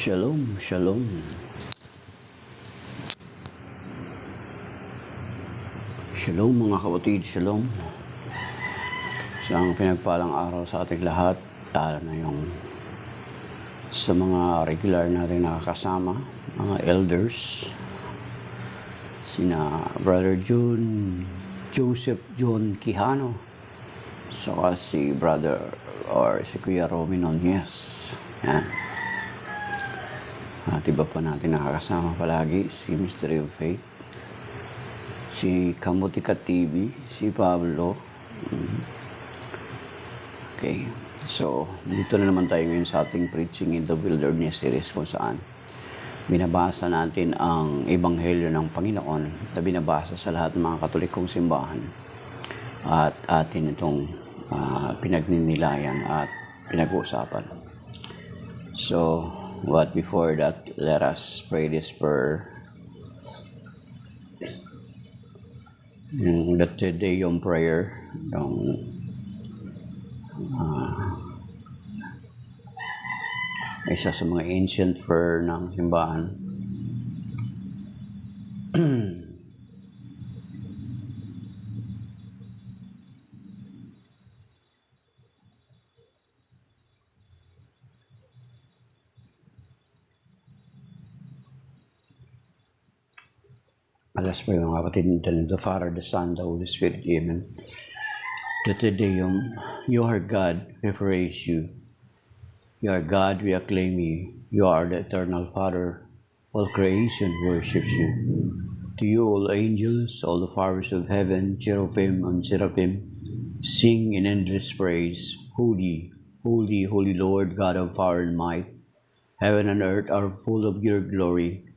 Shalom, shalom. Shalom mga kapatid, shalom. Isang pinagpalang araw sa ating lahat, lalo na yung sa mga regular natin nakakasama, mga elders, sina Brother Joseph John Quijano, saka si Brother or si Kuya Romy Nunez. Yan. At iba pa natin nakakasama palagi, si Mystery of Faith, si Kamutika TV, si Pablo. Okay, so dito na naman tayo ngayon sa ating Preaching in the Wilderness series, kung saan binabasa natin ang Ebanghelyo ng Panginoon na binabasa sa lahat ng mga Katolikong simbahan, at atin itong pinagninilayan at pinag-uusapan. So, but before that, let us pray this prayer. The Te-Deum prayer, yung isa sa mga ancient prayer ng simbahan. Let us pray mga kapatid, in the name of the Father, the Son, the Holy Spirit, Amen. The Te Deum, you are God, we praise you. You are God, we acclaim you. You are the eternal Father, all creation worships you. To you, all angels, all the powers of heaven, cherubim and seraphim, sing in endless praise. Holy, holy, holy Lord, God of power and might. Heaven and earth are full of your glory.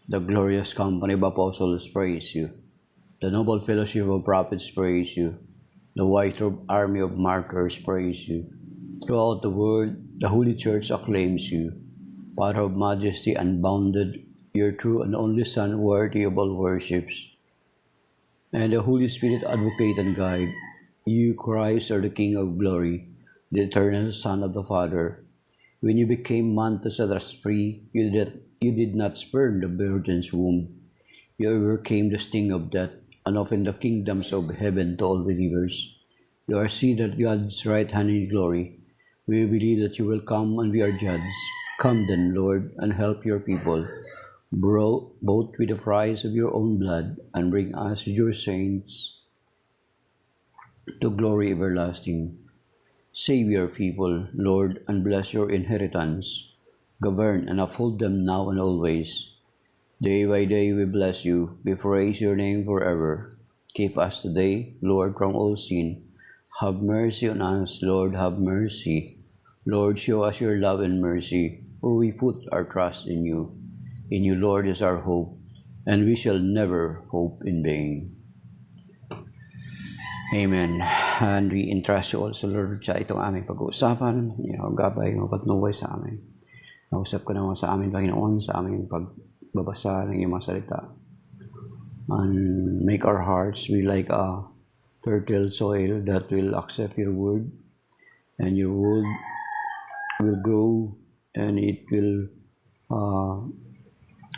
The glorious company of apostles praise you. The noble fellowship of prophets praise you. The white-robed army of martyrs praise you. Throughout the world, the Holy Church acclaims you. Father of majesty unbounded, your true and only Son, worthy of all worships. And the Holy Spirit, advocate and guide. You, Christ, are the King of glory, the eternal Son of the Father. When you became man to set us free, you did not spurn the virgin's womb. You overcame the sting of death and opened the kingdoms of heaven to all believers. You are seated at God's right hand in glory. We believe that you will come and be our judge. Come then, Lord, and help your people, both with the price of your own blood, and bring us, your saints, to glory everlasting. Save your people, Lord, and bless your inheritance. Govern and uphold them now and always. Day by day we bless you. We praise your name forever. Keep us today, Lord, from all sin. Have mercy on us, Lord, have mercy. Lord, show us your love and mercy, for we put our trust in you. In you, Lord, is our hope, and we shall never hope in vain. Amen. And we entrust you also, Lord, sa itong aming pag-uusapan. Gabay mo patnuway sa amin. Nausap ko naman sa amin, Panginoon, sa aming pagbabasa ng iyong mga salita. And make our hearts be like a fertile soil that will accept your word. And your word will grow, and it will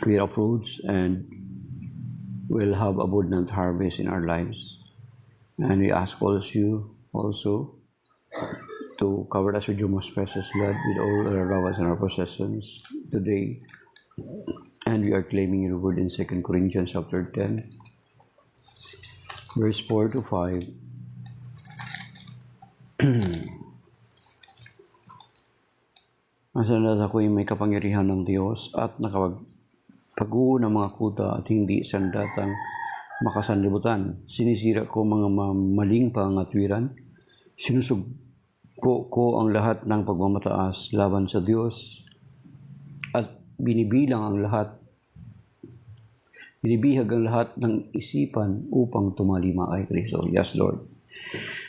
bear fruits, and will have abundant harvest in our lives. And we ask also to cover us with your most precious blood, with all our lovers and our possessions today. And we are claiming your word in 2 Corinthians chapter 10, verse 4 to 5. Masalamat ako'y may kapangyarihan ng Diyos at nakapag-pag-uo ng mga kuta at hindi sandatang makasanlibutan. Sinisira ko mga maling pangatwiran. Sinusugpo ko ang lahat ng pagmamataas laban sa Diyos, at binibihag ang lahat ng isipan upang tumalima kay Kristo. Yes, Lord.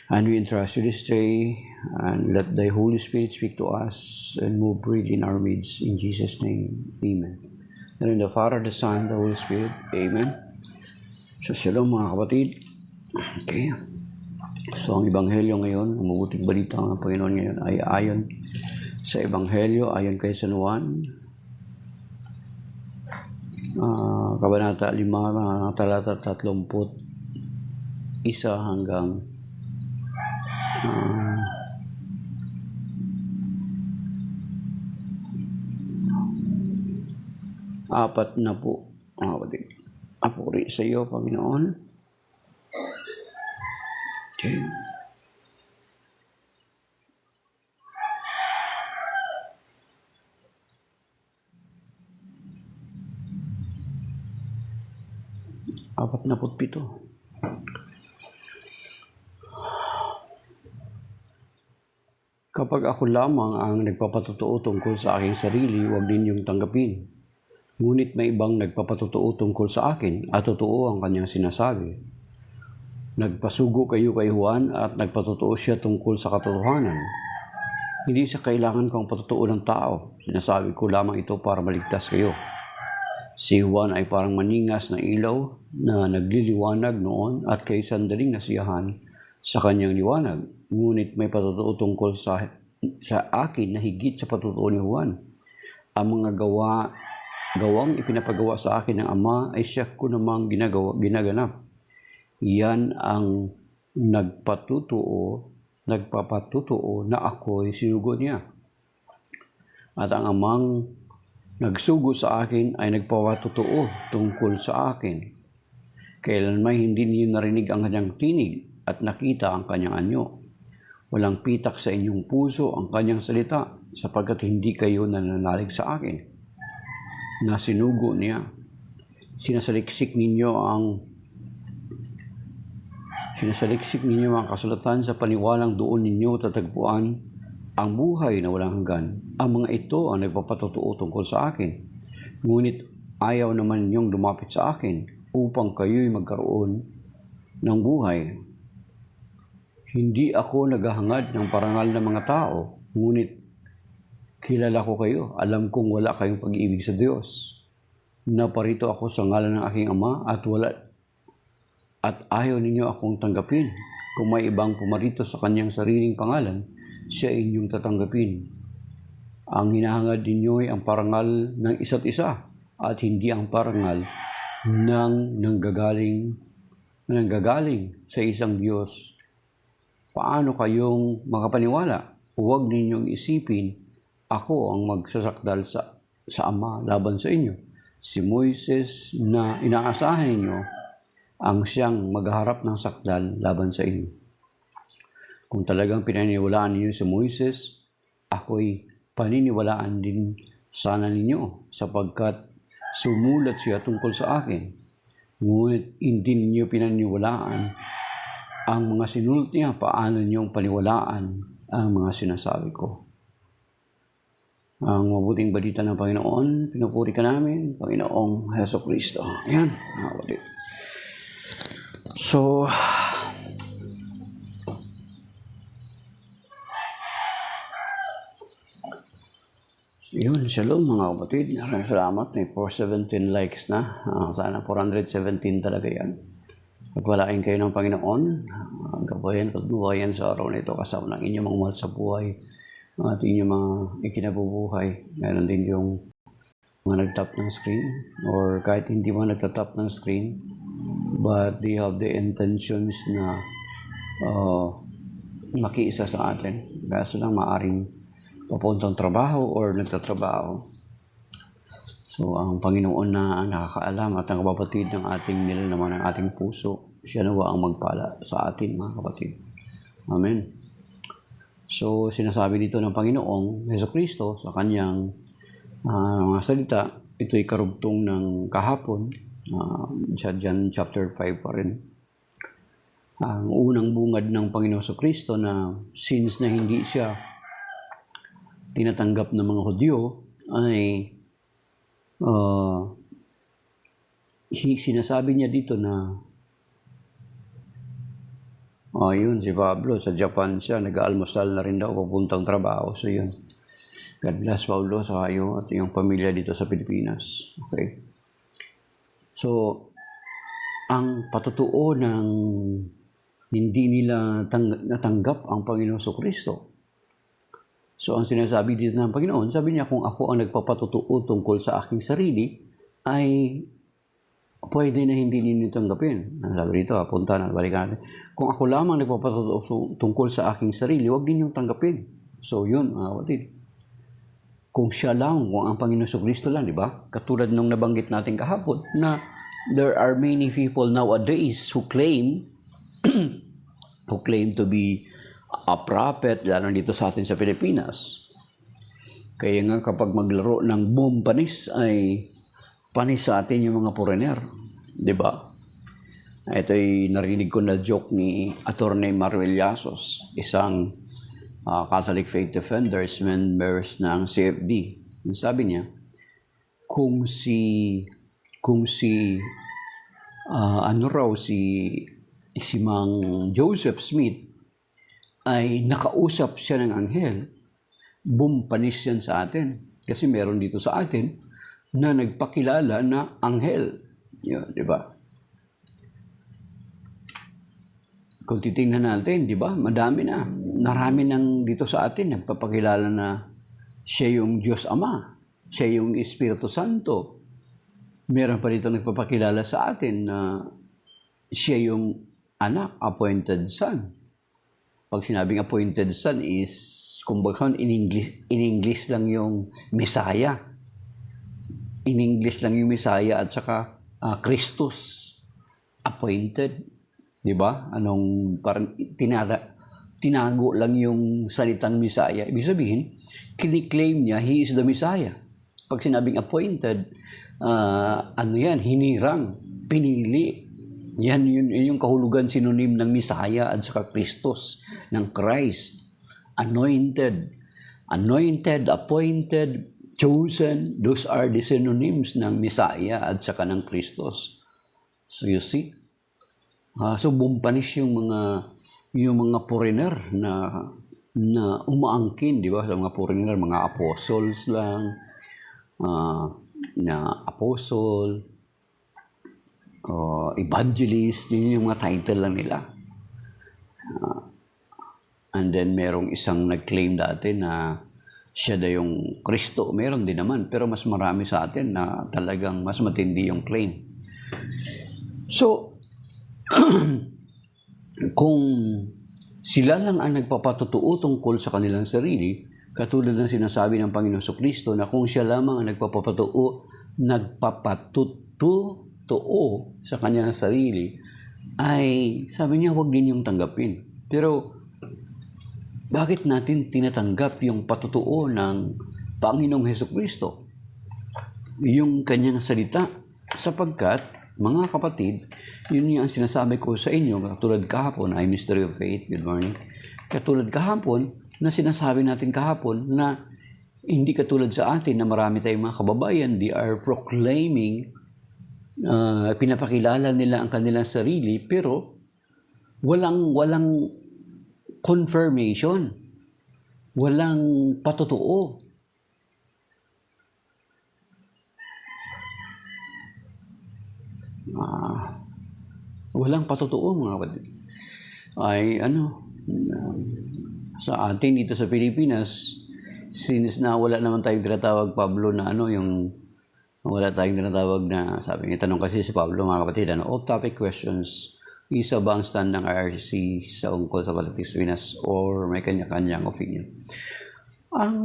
And we entrust you this day, and let thy Holy Spirit speak to us and move freely in our midst. In Jesus' name, amen. And in the Father, the Son, the Holy Spirit, amen. So, shalom mga kapatid. Okay. So, ang Ebanghelyo ngayon, ang mabuting balita ng Panginoon ngayon ay ayon sa Ebanghelyo, ayon kay San Juan, Kabanata 5, talata 31 hanggang 4 na po. Mga kapatid, papuri sa iyo, Panginoon. Okay. Apat na pito. Kapag ako lamang ang nagpapatotoo tungkol sa aking sarili, huwag ninyong tanggapin. Ngunit may ibang nagpapatotoo tungkol sa akin at totoo ang kanyang sinasabi. Nagpasugo kayo kay Juan at nagpatotoo siya tungkol sa katotohanan. Hindi sa kailangan kong patotoo ng tao. Sinasabi ko lamang ito para maligtas kayo. Si Juan ay parang maningas na ilaw na nagliliwanag noon at kay sandaling nasiyahan sa kanyang liwanag. Ngunit may patotoo tungkol sa akin na higit sa patotoo ni Juan. Ang mga gawang ipinapagawa sa akin ng Ama ay siya ko namang ginaganap. Iyan ang nagpapatutuo na ako'y sinugo niya. At ang Amang nagsugo sa akin ay nagpapatutuo tungkol sa akin. Kailanman hindi niyo narinig ang kanyang tinig at nakita ang kanyang anyo. Walang pitak sa inyong puso ang kanyang salita sapagkat hindi kayo nananalig sa akin. Na sinugo niya. Sinasaliksik ninyo ang kasulatan sa paniwalang doon ninyo tatagpuan ang buhay na walang hanggan. Ang mga ito ang nagpapatotoo tungkol sa akin. Ngunit ayaw naman ninyong lumapit sa akin upang kayo'y magkaroon ng buhay. Hindi ako naghahangad ng parangal ng mga tao, ngunit kilala ko kayo. Alam kong wala kayong pag-ibig sa Diyos. Naparito ako sa ngalan ng aking Ama at ayaw ninyo akong tanggapin. Kung may ibang pumarito sa kanyang sariling pangalan, siya inyong tatanggapin. Ang hinahangad ninyo ay ang parangal ng isa't isa at hindi ang parangal ng nanggagaling sa isang Diyos. Paano kayong makapaniwala? Huwag ninyong isipin ako ang magsasakdal sa Ama laban sa inyo. Si Moises na inaasahan ninyo ang siyang magharap ng sakdal laban sa inyo. Kung talagang pinaniniwalaan ninyo si Moises, ako'y paniniwalaan din sana ninyo sapagkat sumulat siya tungkol sa akin. Ngunit hindi ninyo pinaniniwalaan ang mga sinulat niya. Paano niyong paniwalaan ang mga sinasabi ko? Ang mabuting balita ng Panginoon, pinupuri ka namin, Panginoong Jesucristo. Ayan, mga kapatid. So, yun, shalom mga kapatid. Maraming salamat. May 417 likes na. Sana 417 talaga yan. Pagwalain kayo ng Panginoon. Gabayan at buhayan sa araw na ito kasama ng inyong mga mahal sa buhay at inyong mga ikinabubuhay. Meron din yung mga nagtap ng screen or kahit hindi man nagtatap ng screen but they have the intentions na makiisa sa atin. Kaso lang maaring papuntang trabaho or nagtatrabaho. So, ang Panginoon na nakakaalam at ang kapatid ng ating nilalaman ng ating puso, siya nawa ang magpala sa atin, mga kapatid. Amen. So, sinasabi dito ng Panginoong Jesucristo sa kanyang mga salita, ito'y karugtong ng kahapon, sa John chapter 5 pa rin. Ang unang bungad ng Panginoong Jesucristo na since na hindi siya tinatanggap ng mga Hudyo ay sinasabi niya dito na yun si Pablo sa Japan siya nag-aalmusal na rin daw papuntang trabaho. So yun, God bless Pablo sa kayo at yung pamilya dito sa Pilipinas. Okay, so ang patutuo ng hindi nila natanggap ang Panginoong Jesucristo. So, ang sinasabi dito ng Panginoon, sabi niya, kung ako ang nagpapatutuo tungkol sa aking sarili, ay pwede na hindi ninyo tanggapin. Sabi dito, punta na, balikan natin. Kung ako lamang nagpapatotoo tungkol sa aking sarili, huwag ninyong tanggapin. So yun, mga kapatid. Kung siya lang, kung ang Panginoon Kristo lang, di ba? Katulad nung nabanggit natin kahapon, na there are many people nowadays who claim to be a prophet, lalo dito sa atin sa Pilipinas. Kaya nga kapag maglaro ng boom panis, ay panis sa atin yung mga foreigner. Di ba? Ito ay narinig ko na joke ni Attorney Maruel Yasos, isang Catholic Faith Defenders members ng CFD. Sabi niya, kung si Mang Joseph Smith ay nakausap siya ng anghel, bumpanis yan sa atin. Kasi meron dito sa atin na nagpakilala na anghel. Yun, di ba? Kung titingnan natin, di ba? Marami nang dito sa atin nagpapakilala na siya yung Diyos Ama, siya yung Espiritu Santo. Meron pa dito nagpapakilala sa atin na siya yung anak, appointed son. Pag sinabing appointed son is, kumbaga in English lang yung Messiah. In English lang yung Messiah at saka Christus, appointed. Di ba? Parang tinago lang yung salitang Messiah. Ibig sabihin, kiniklaim niya, He is the Messiah. Pag sinabing appointed, hinirang, pinili. Yan yung kahulugan sinonym ng Messiah at saka Christus, ng Christ. Anointed, appointed, chosen, those are the synonyms ng Messiah at saka ng Christus. So you see? So bumpanis yung mga foreigner na umaangkin, di ba? Sa mga foreigner, mga apostles lang, na apostle, evangelist, yun yung mga title lang nila. And then merong isang nag-claim dati na siya daw yung Kristo. Meron din naman, pero mas marami sa atin na talagang mas matindi yung claim. So, kung sila lang ang nagpapatotoo tungkol sa kanilang sarili, katulad ng sinasabi ng Panginoon Kristo na kung siya lamang ang nagpapatotoo sa kanyang sarili, ay sabi niya, huwag din yung tanggapin. Pero, bakit natin tinatanggap yung patotoo ng Panginoong Hesukristo? Yung kanyang salita. Sapagkat, mga kapatid, yun yung sinasabi ko sa inyo, katulad kahapon, ay Mystery of Faith, good morning. Katulad kahapon, na sinasabi natin kahapon, na hindi katulad sa atin na marami tayong mga kababayan, they are proclaiming, pinapakilala nila ang kanilang sarili, pero walang confirmation. Walang patotoo. Walang patotoo, mga kapatid. Ay sa atin dito sa Pilipinas, since na wala naman tayong tinatawag, Pablo, na wala tayong tinatawag na, sabi niya, tanong kasi si Pablo, mga kapatid, off-topic questions, isa ba ang stand ng IRC sa ungkol sa politics Pinas or may kanya-kanyang opinion? Ang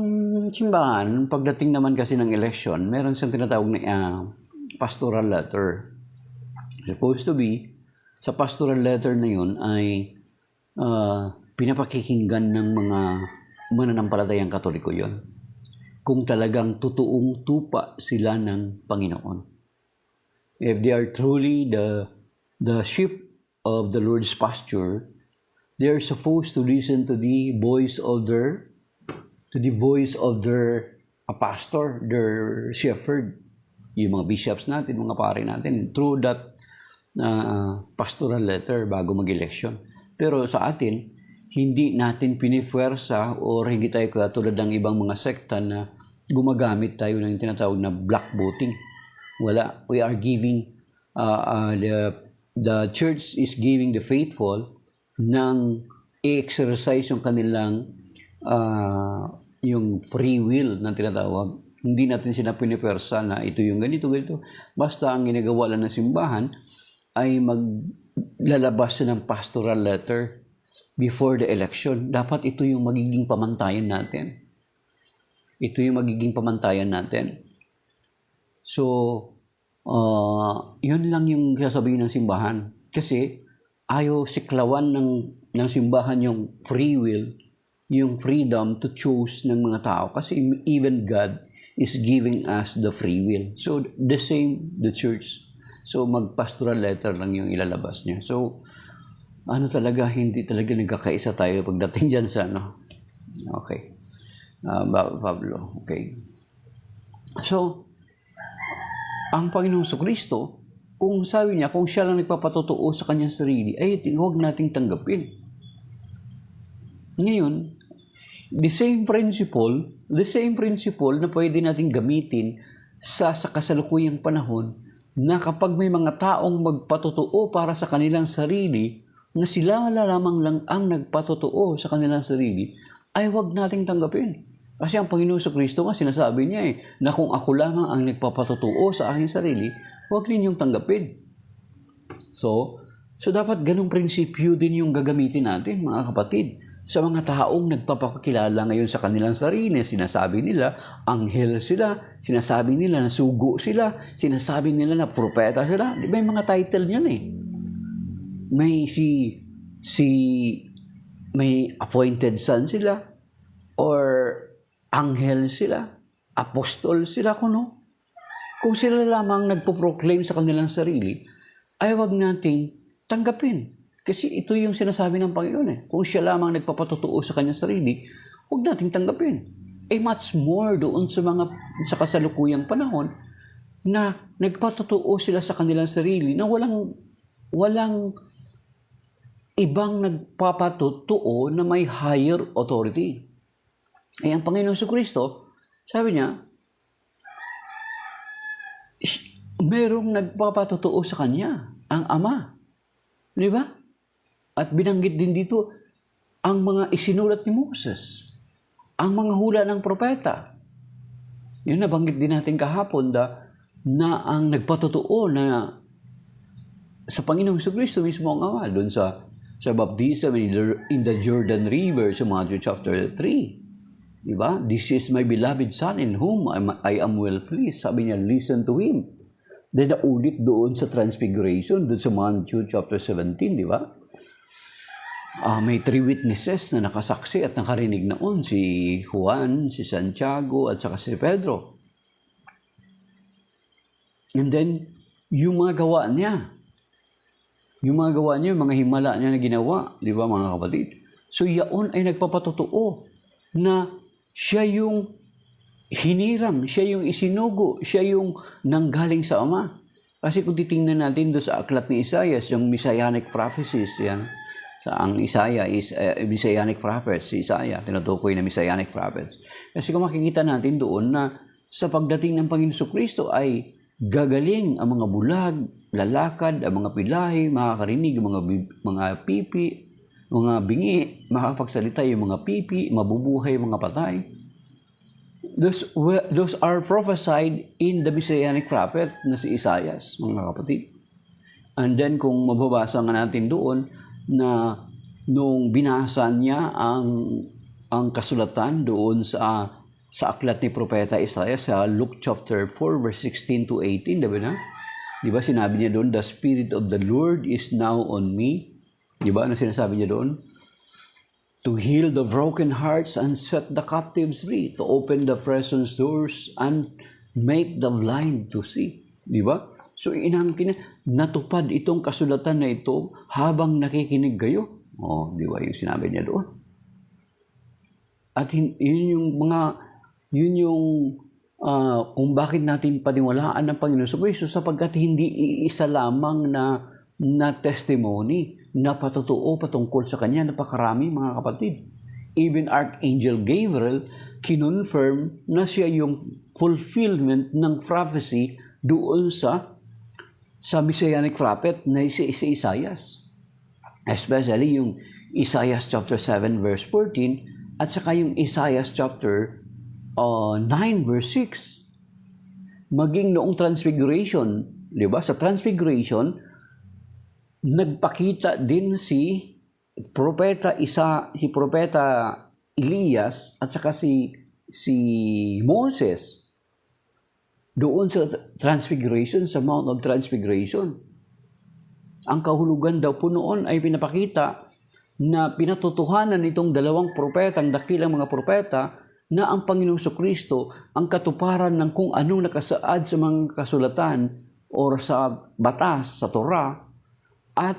simbahan, pagdating naman kasi ng election, meron siyang tinatawag na pastoral letter. Supposed to be, sa pastoral letter na yun ay pinapakikinggan ng mga mananampalatayang Katoliko yun. Kung talagang totoong tupa sila ng Panginoon. If they are truly the sheep of the Lord's pasture, they are supposed to listen to the voice of their pastor, their shepherd, yung mga bishops natin, mga pare natin, through that pastoral letter bago mag-election. Pero sa atin, hindi natin pinifuwersa or hindi tayo katulad ng ibang mga sekta na gumagamit tayo ng tinatawag na black voting. Wala. We are giving the church is giving the faithful ng i-exercise yung kanilang yung free will na tinatawag Hindi natin sila pinipersa na ito yung ganito. Basta ang ginagawa lang ng simbahan ay maglalabas ng pastoral letter before the election. Dapat ito yung magiging pamantayan natin. Ito yung magiging pamantayan natin. So, yun lang yung sasabihin ng simbahan. Kasi ayaw siklawan ng simbahan yung free will, yung freedom to choose ng mga tao. Kasi even God is giving us the free will. So, the same, the church. So, mag-pastoral letter lang yung ilalabas niya. So, hindi talaga nagkakaisa tayo pagdating dyan sa, Okay. Pablo, okay. So, ang Panginoong Kristo, kung sabi niya, kung siya lang nagpapatotoo sa kanyang sarili, ay huwag nating tanggapin. Ngayon, the same principle na pwede nating gamitin sa kasalukuyang panahon na kapag may mga taong magpatotoo para sa kanilang sarili, na sila lamang lang ang nagpatotoo sa kanilang sarili, ay huwag nating tanggapin. Kasi ang Panginoon Kristo nga sinasabi niya na kung ako lamang ang nagpapatotoo sa aking sarili, huwag ninyong tanggapin. So dapat ganung prinsipyo din yung gagamitin natin, mga kapatid. Sa mga taong nagpapakilala ngayon sa kanilang sarili, sinasabi nila, anghel sila, sinasabi nila na sugo sila, sinasabi nila na propeta sila. May mga title niyan May may appointed son sila, or anghel sila, apostol sila, Kung sila lamang nagpo-proclaim sa kanilang sarili, ay wag nating tanggapin. Kasi ito yung sinasabi ng Panginoon Kung siya lamang nagpapatotoo sa kanyang sarili, wag nating tanggapin. Much more doon sa kasalukuyang panahon na nagpatotoo sila sa kanilang sarili na walang ibang nagpapatotoo na may higher authority. Ang Panginoon Kristo, sabi niya, merong nagpapatotoo sa kanya, ang Ama. Di ba? At binanggit din dito ang mga isinulat ni Moses, ang mga hula ng propeta. Yun nabanggit din natin kahapon na ang nagpatotoo na sa Panginoong Kristo mismo ang Ama, doon sa baptism in the Jordan River sa Matthew chapter 3. Diba? This is my beloved Son in whom I am well pleased. Sabi niya, listen to Him. Then naulit doon sa Transfiguration, doon sa Matthew chapter 17, di ba? May 3 witnesses na nakasaksi at nakarinig noon, si Juan, si Santiago, at saka si Pedro. And then, yung mga gawa niya, yung mga himala niya na ginawa, di ba mga kapatid? So, yaon ay nagpapatotoo na siya yung hinirang, siya yung isinugo, siya yung nanggaling sa Ama. Kasi kung titingnan natin doon sa aklat ni Isaiah, yung Messianic prophecies, yan. Ang Isaiah is Messianic prophets, si Isaiah, tinutukoy na Messianic prophets. Kasi kung makikita natin doon na sa pagdating ng Panginoon Kristo ay gagaling ang mga bulag, lalakad, ang mga pilay, makakarinig ang mga pipi, mga bingi, makakapagsalita yung mga pipi, mabubuhay yung mga patay. Those are prophesied in the Messianic prophet na si Isaiah, mga kapatid. And then kung mababasa nga natin doon na nung binasa niya ang kasulatan doon sa aklat ni Propeta Isaiah sa Luke chapter 4 verse 16 to 18, di ba sinabi niya doon, the Spirit of the Lord is now on me. Di ba? Ano sinasabi niya doon? To heal the broken hearts and set the captives free, to open the prison doors and make the blind to see. Di ba? So, natupad itong kasulatan na ito habang nakikinig kayo. Di ba yung sinabi niya doon? At yun yung kung bakit natin paniwalaan ng Panginoon Kristo, sapagkat hindi iisa lamang na testimony na patotoo patungkol sa Kanya, napakarami mga kapatid. Even Archangel Gabriel kinonfirm na siya yung fulfillment ng prophecy doon sa Messianic prophet na si Isaiah. Especially yung Isaiah chapter 7 verse 14 at saka yung Isaiah chapter 9 verse 6. Maging noong Transfiguration, di ba? Sa Transfiguration, nagpakita din si Propeta Elias at saka si Moses doon sa Transfiguration, sa Mount of Transfiguration. Ang kahulugan daw po noon ay pinapakita na pinatotohanan nitong dalawang propeta, ang dakilang mga propeta, na ang Panginoong Kristo ang katuparan ng kung anong nakasaad sa mga kasulatan o sa batas, sa Torah, at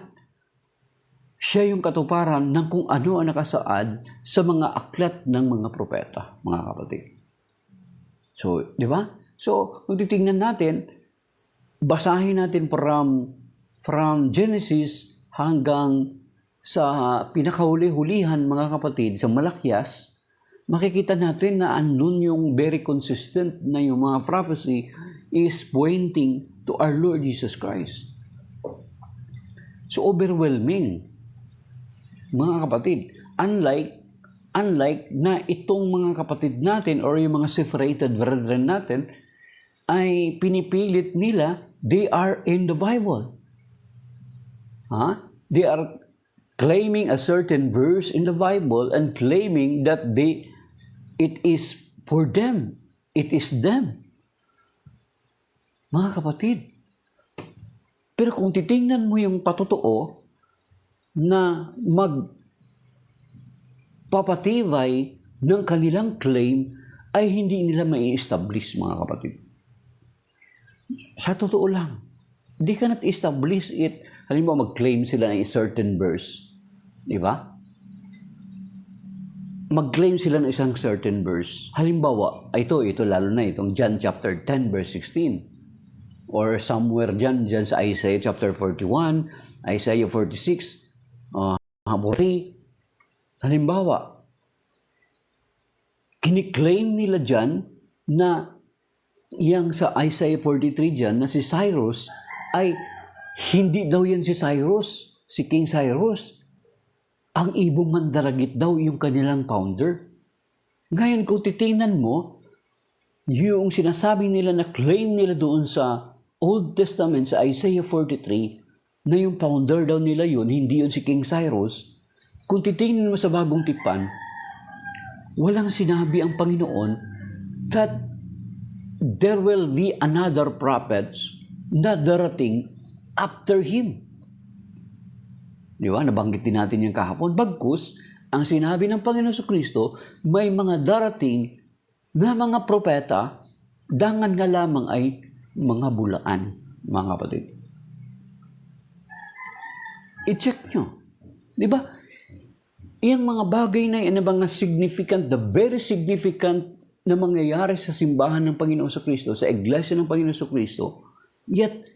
siya yung katuparan ng kung ano ang nakasaad sa mga aklat ng mga propeta, mga kapatid. So, di ba? So, kung titingnan natin, basahin natin from Genesis hanggang sa pinakahuli-hulihan, mga kapatid, sa Malakyas, makikita natin na andun yung very consistent na yung mga prophecy is pointing to our Lord Jesus Christ. So, overwhelming, mga kapatid. Unlike na itong mga kapatid natin or yung mga separated brethren natin ay pinipilit nila, they are in the Bible. They are claiming a certain verse in the Bible and claiming that it is for them. It is them. Mga kapatid. Pero kung titingnan mo yung patotoo na magpapatibay ng kanilang claim ay hindi nila mai-establish, mga kapatid. Sa totoo lang, di ka not-establish it. Halimbawa, mag-claim sila ng certain verse. Di ba? Mag-claim sila ng isang certain verse. Halimbawa, ito lalo na itong John chapter 10 verse 16. Or somewhere dyan sa Isaiah chapter 41, Isaiah 46, 40. Halimbawa, kiniklaim nila dyan na yang sa Isaiah 43 dyan na si Cyrus ay hindi daw yan si Cyrus, si King Cyrus. Ang ibong mandaragit daw yung kanilang founder. Ngayon, kung titingnan mo, yung sinasabi nila na claim nila doon sa Old Testament, sa Isaiah 43, na yung founder daw nila yun, hindi yun si King Cyrus. Kung titingnan mo sa Bagong Tipan, walang sinabi ang Panginoon that there will be another prophet na darating after him. Di ba? Nabanggit din natin yung kahapon. Bagkus, ang sinabi ng Panginoon sa Kristo, may mga darating na mga propeta, dangan nga lamang ay mga bulaan, mga kapatid. I-check nyo. Di ba? Iyang mga bagay na yan, mga significant, the very significant na mangyayari sa simbahan ng Panginoon sa Kristo, sa iglesia ng Panginoon sa Kristo, yet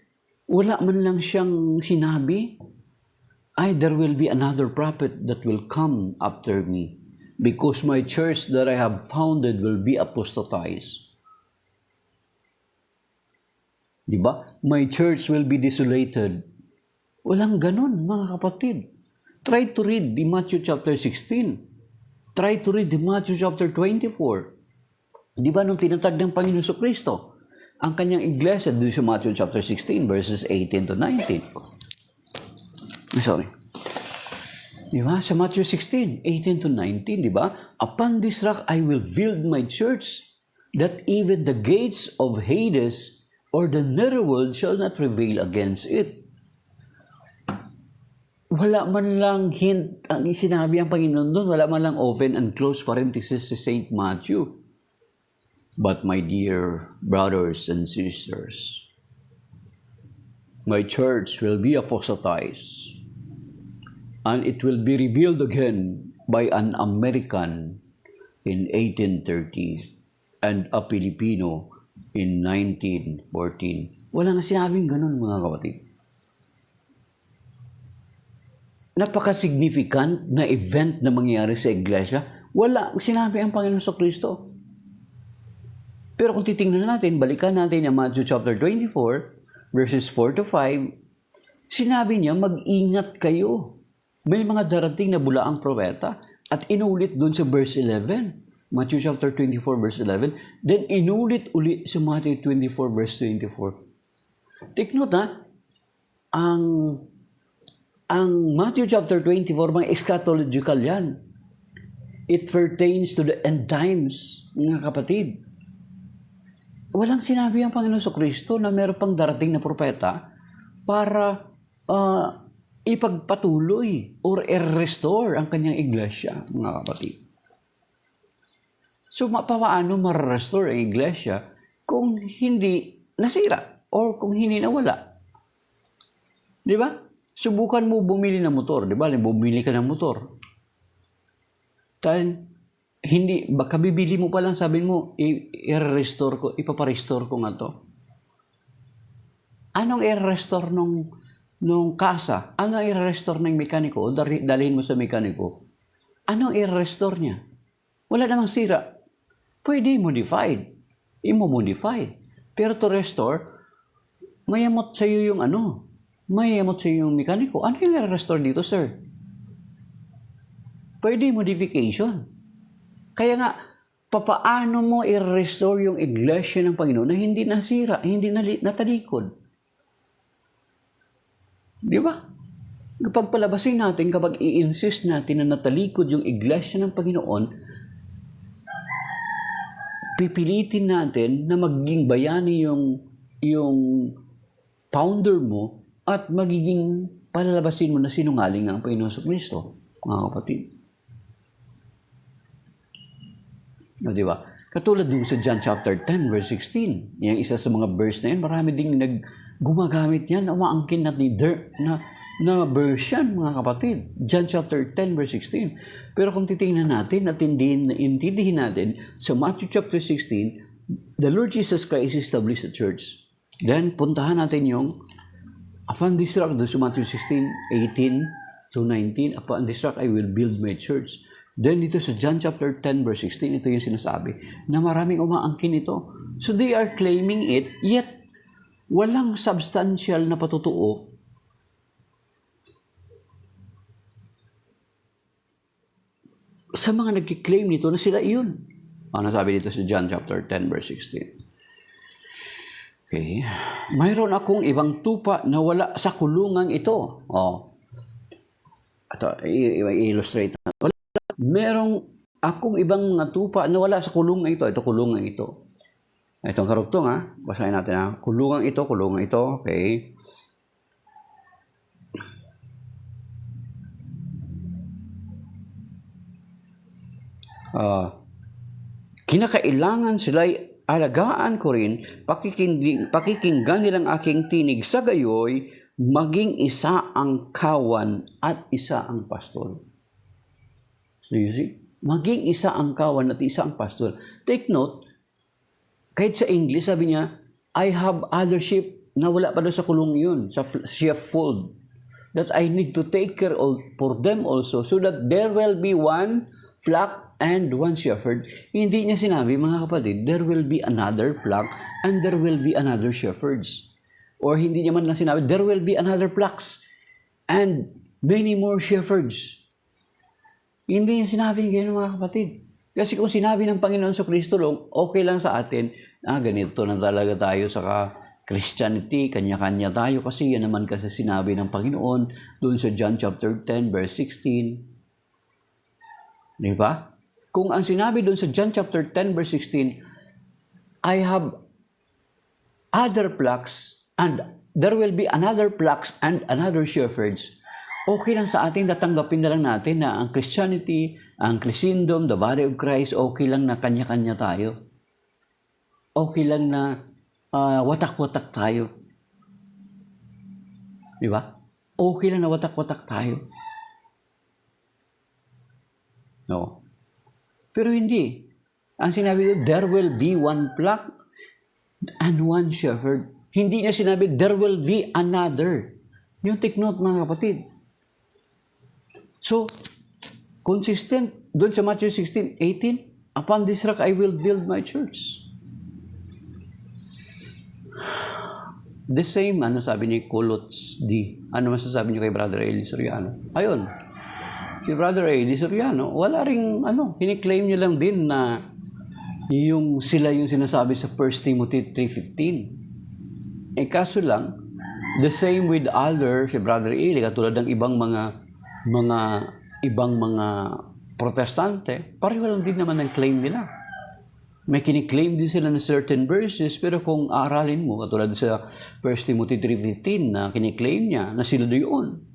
wala man lang siyang sinabi, there will be another prophet that will come after me, because my church that I have founded will be apostatized. Diba? My church will be desolated. Walang ganon, mga kapatid. Try to read the Matthew chapter 16. Try to read the Matthew chapter 24. Diba nung tinatag ng Panginoon sa Kristo, ang kanyang iglesia doon sa Matthew chapter 16 verses 18 to 19. Sorry. Diba? Sa Matthew 16, 18 to 19, diba? Upon this rock I will build my church, that even the gates of Hades or the netherworld shall not prevail against it. Wala man lang hint, ang sinabi ang Panginoon doon, wala man lang open and close parenthesis si St. Matthew. But my dear brothers and sisters, my church will be apostatized, and it will be revealed again by an American in 1830 and a Filipino in 1914. Walang sinabing ganun, mga kapatid. Napaka-significant na event na mangyayari sa iglesia. Wala sinabi ang Panginoon sa Kristo. Pero kung titingnan natin, balikan natin yung Matthew chapter 24, verses 4 to 5, sinabi niya, mag-ingat kayo. May mga darating na bulaang propeta, at inulit dun sa verse 11, Matthew chapter 24 verse 11. Then inulit-uli sa Matthew 24 verse 24. Take note ha, ang Matthew chapter 24, mga eschatological yan. It pertains to the end times, mga kapatid. Walang sinabi ang Panginoon Kristo na meron pang darating na propeta para ipagpatuloy or i-restore ang kanyang iglesia, mga kapatid. So, paano ma-restore ang iglesia kung hindi nasira or kung hindi nawala? Di ba? Subukan mo bumili ng motor, di ba? Bumili ka ng motor. Baka bibili mo pa lang, sabi mo, i-restore ko, ipaparestore ko nga to. Anong i-restore nung kasa? Anong i-restore ng mekaniko? O dalhin mo sa mekaniko? Anong i-restore niya? Wala namang sira. Pwede modified. Imo-modified. Pero to restore, mayamot sa iyo yung mayamot sa iyo yung mekaniko. Ano yung i-restore dito, sir? Pwede modification. Kaya nga, papaano mo i-restore yung iglesia ng Panginoon na hindi nasira, hindi natalikod? Di ba? Kapag palabasin natin, kapag i-insist natin na natalikod yung iglesia ng Panginoon, pipilitin natin na magiging bayani yung founder mo at magiging palalabasin mo na sinungaling ang Panginoon Kristo, mga kapatid. No, di ba? Katulad dun sa John chapter 10 verse 16. Yung isa sa mga verse na yun, marami ding gumagamit yan, umaangkin na version, mga kapatid. John chapter 10 verse 16. Pero kung titingnan natin at intindihin natin, sa Matthew chapter 16, the Lord Jesus Christ established the church. Then, puntahan natin yung upon this rock, sa Matthew 16:18 to 19, upon this rock I will build my church. Then dito sa John chapter 10 verse 16, ito yung sinasabi na maraming umaangkin ito. So they are claiming it, yet walang substantial na patutuo sa mga nagkiklaim nito na sila iyon. Ano sabi dito sa John chapter 10 verse 16? Okay. Mayroon akong ibang tupa na wala sa kulungang ito. Ito, i-illustrate na. Merong akong ibang mga tupa na wala sa kulungang ito. Ito, kulungang ito. Itong karugtong, ha? Basahin natin, ha? Kulungang ito. Okay. Kinakailangan sila'y alagaan ko rin, pakikinggan nilang aking tinig, sa gayoy, maging isa ang kawan at isa ang pastol. So you see, maging isa ang kawan at isa ang pastol. Take note, kahit sa English, sabi niya, I have other sheep na wala pa doon sa kulong yun, sa sheepfold, that I need to take care of for them also, so that there will be one flock and one shepherd. Hindi niya sinabi, mga kapatid, there will be another flock and there will be another shepherds. Or hindi niya man lang sinabi, there will be another flocks and many more shepherds. Hindi niya sinabi ganyan, mga kapatid. Kasi kung sinabi ng Panginoon sa Kristo lang, okay lang sa atin, ganito na talaga tayo sa Christianity, kanya-kanya tayo, kasi yan naman kasi sinabi ng Panginoon doon sa John chapter 10 verse 16. Di ba? Kung ang sinabi doon sa John chapter 10 verse 16, I have other flocks and there will be another flocks and another shepherds, okay lang sa atin, tatanggapin na lang natin na ang Christianity, ang Christendom, the body of Christ, okay lang na kanya-kanya tayo. Okay lang na watak-watak tayo. Di ba? Okay lang na watak-watak tayo. No. Pero hindi. Ang sinabi doon, there will be one flock and one shepherd. Hindi niya sinabi, there will be another. Yung take note, mga kapatid. So, consistent doon sa Matthew 16:18, upon this rock I will build my church. The same, sabi ni Colots D. Ano masasabi niyo kay Brother Eli Soriano? Ayun. si Brother A.D. Soriano, wala ring kiniklaim niya lang din na sila yung sinasabi sa 1 Timothy 3:15. Kaso lang, the same with si Brother A.D., katulad ng ibang mga protestante, pareho lang din naman ang claim nila. May kiniklaim din sila ng certain verses, pero kung aralin mo, katulad sa 1 Timothy 3:15 na kiniklaim niya na sila doon,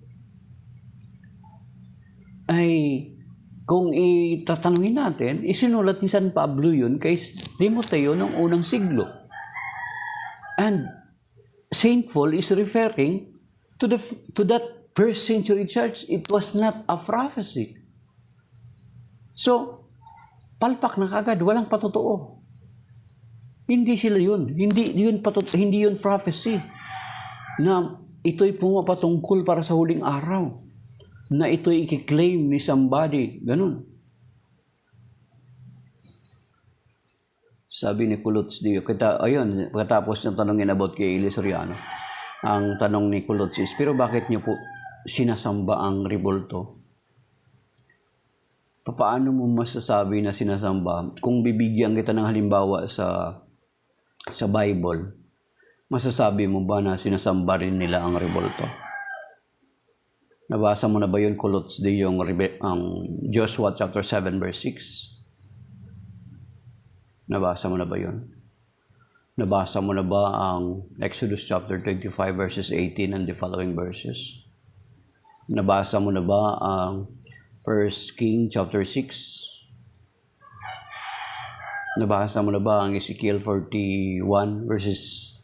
ay kung itatanungin natin, isinulat ni San Pablo yun kay Timoteo noong unang siglo. And Saint Paul is referring to that first century church. It was not a prophecy. So, palpak na kagad, walang patotoo. Hindi sila yun. Hindi yun prophecy na ito'y pumapatungkol para sa huling araw, na ito'y i-claim ni somebody. Ganun. Sabi ni Kulots Dio, pagkatapos ng tanongin about kay Eli Soriano, ang tanong ni Kulots is, pero bakit niyo po sinasamba ang rebulto? Paano mo masasabi na sinasamba? Kung bibigyan kita ng halimbawa sa Bible, masasabi mo ba na sinasamba rin nila ang rebulto? Nabasa mo na ba yun, Kulots Dio, ang Joshua chapter 7 verse 6? Nabasa mo na ba yun? Nabasa mo na ba ang Exodus chapter 25 verses 18 and the following verses? Nabasa mo na ba ang 1 King chapter 6? Nabasa mo na ba ang Ezekiel 41 verses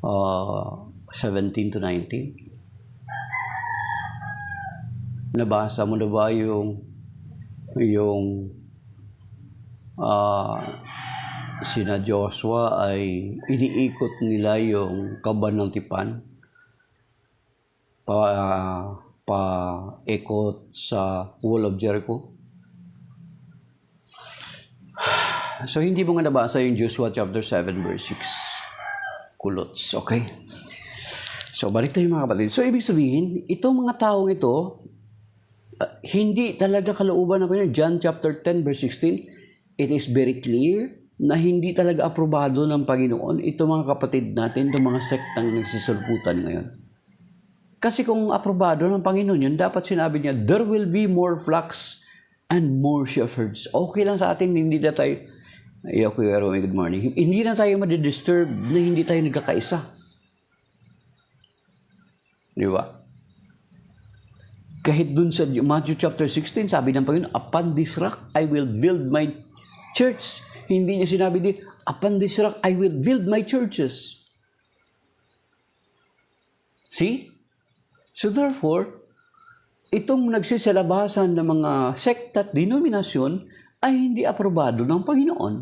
17 to 19? Nabasa mo na ba yung sina Joshua ay iniikot nila yung kaban ng tipan pa-ikot sa wall of Jericho? So, hindi mo nga nabasa yung Joshua chapter 7 verse 6. Kulots, okay? So, balik tayo mga kapatid. So, ibig sabihin, itong mga taong ito, hindi talaga kalooban ng Panginoon. John chapter 10 verse 16, it is very clear na hindi talaga aprobado ng Panginoon itong mga kapatid natin, itong mga sektang nagsisulputan ngayon. Kasi kung aprobado ng Panginoon yun, dapat sinabi niya, there will be more flocks and more shepherds. Okay lang sa atin, hindi na tayo, Kuya Romy, good morning. Hindi na tayo madidisturb na hindi tayo nagkakaisa. Di ba? Kahit dun sa Matthew chapter 16, sabi ng Panginoon, upon this rock, I will build my church. Hindi niya sinabi din, upon this rock, I will build my churches. See? So therefore, itong nagsisalabasan ng mga sekta at denominasyon ay hindi aprobado ng Panginoon.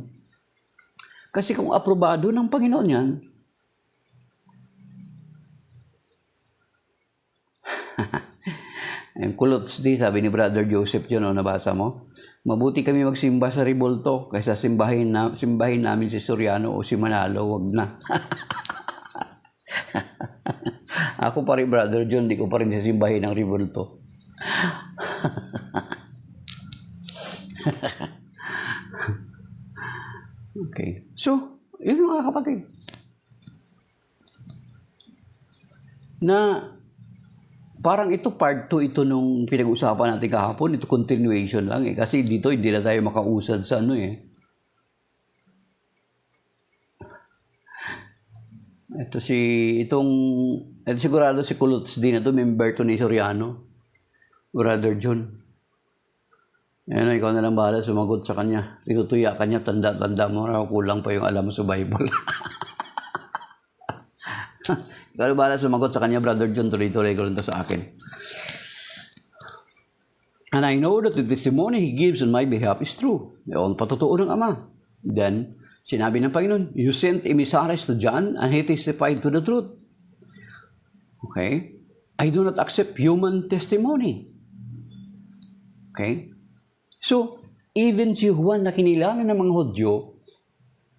Kasi kung aprobado ng Panginoon yan, yung Kulots di, sabi ni Brother Joseph yun, nabasa mo? Mabuti kami magsimba sa rebulto kaysa simbahin namin si Soriano o si Manalo, wag na. Ako pa rin, Brother John, di ko pa rin sisimbahin ang rebulto. Okay. So, yun mga kapatid. Na parang ito part 2 ito nung pinag-usapan natin kahapon. Ito continuation lang eh. Kasi dito hindi na tayo makausad sa Ito sigurado si Kulots din na ito, member to ni Soriano. Brother John. Yan, ikaw na lang bahala sumagot sa kanya. Tinutuya ka niya, tanda-tanda mo na kulang pa yung alam mo sa Bible. Ikaw na bahala sumagot sa kanya, Brother John. Tuloy-tuloy ko rin ito sa akin. And I know that the testimony he gives on my behalf is true. Yung patutuo ng Ama. Then, sinabi ng Panginoon, you sent emissaries to John and he testified to the truth. Okay? I do not accept human testimony. Okay? So, even si Juan na kinilangan ng mga Hudyo,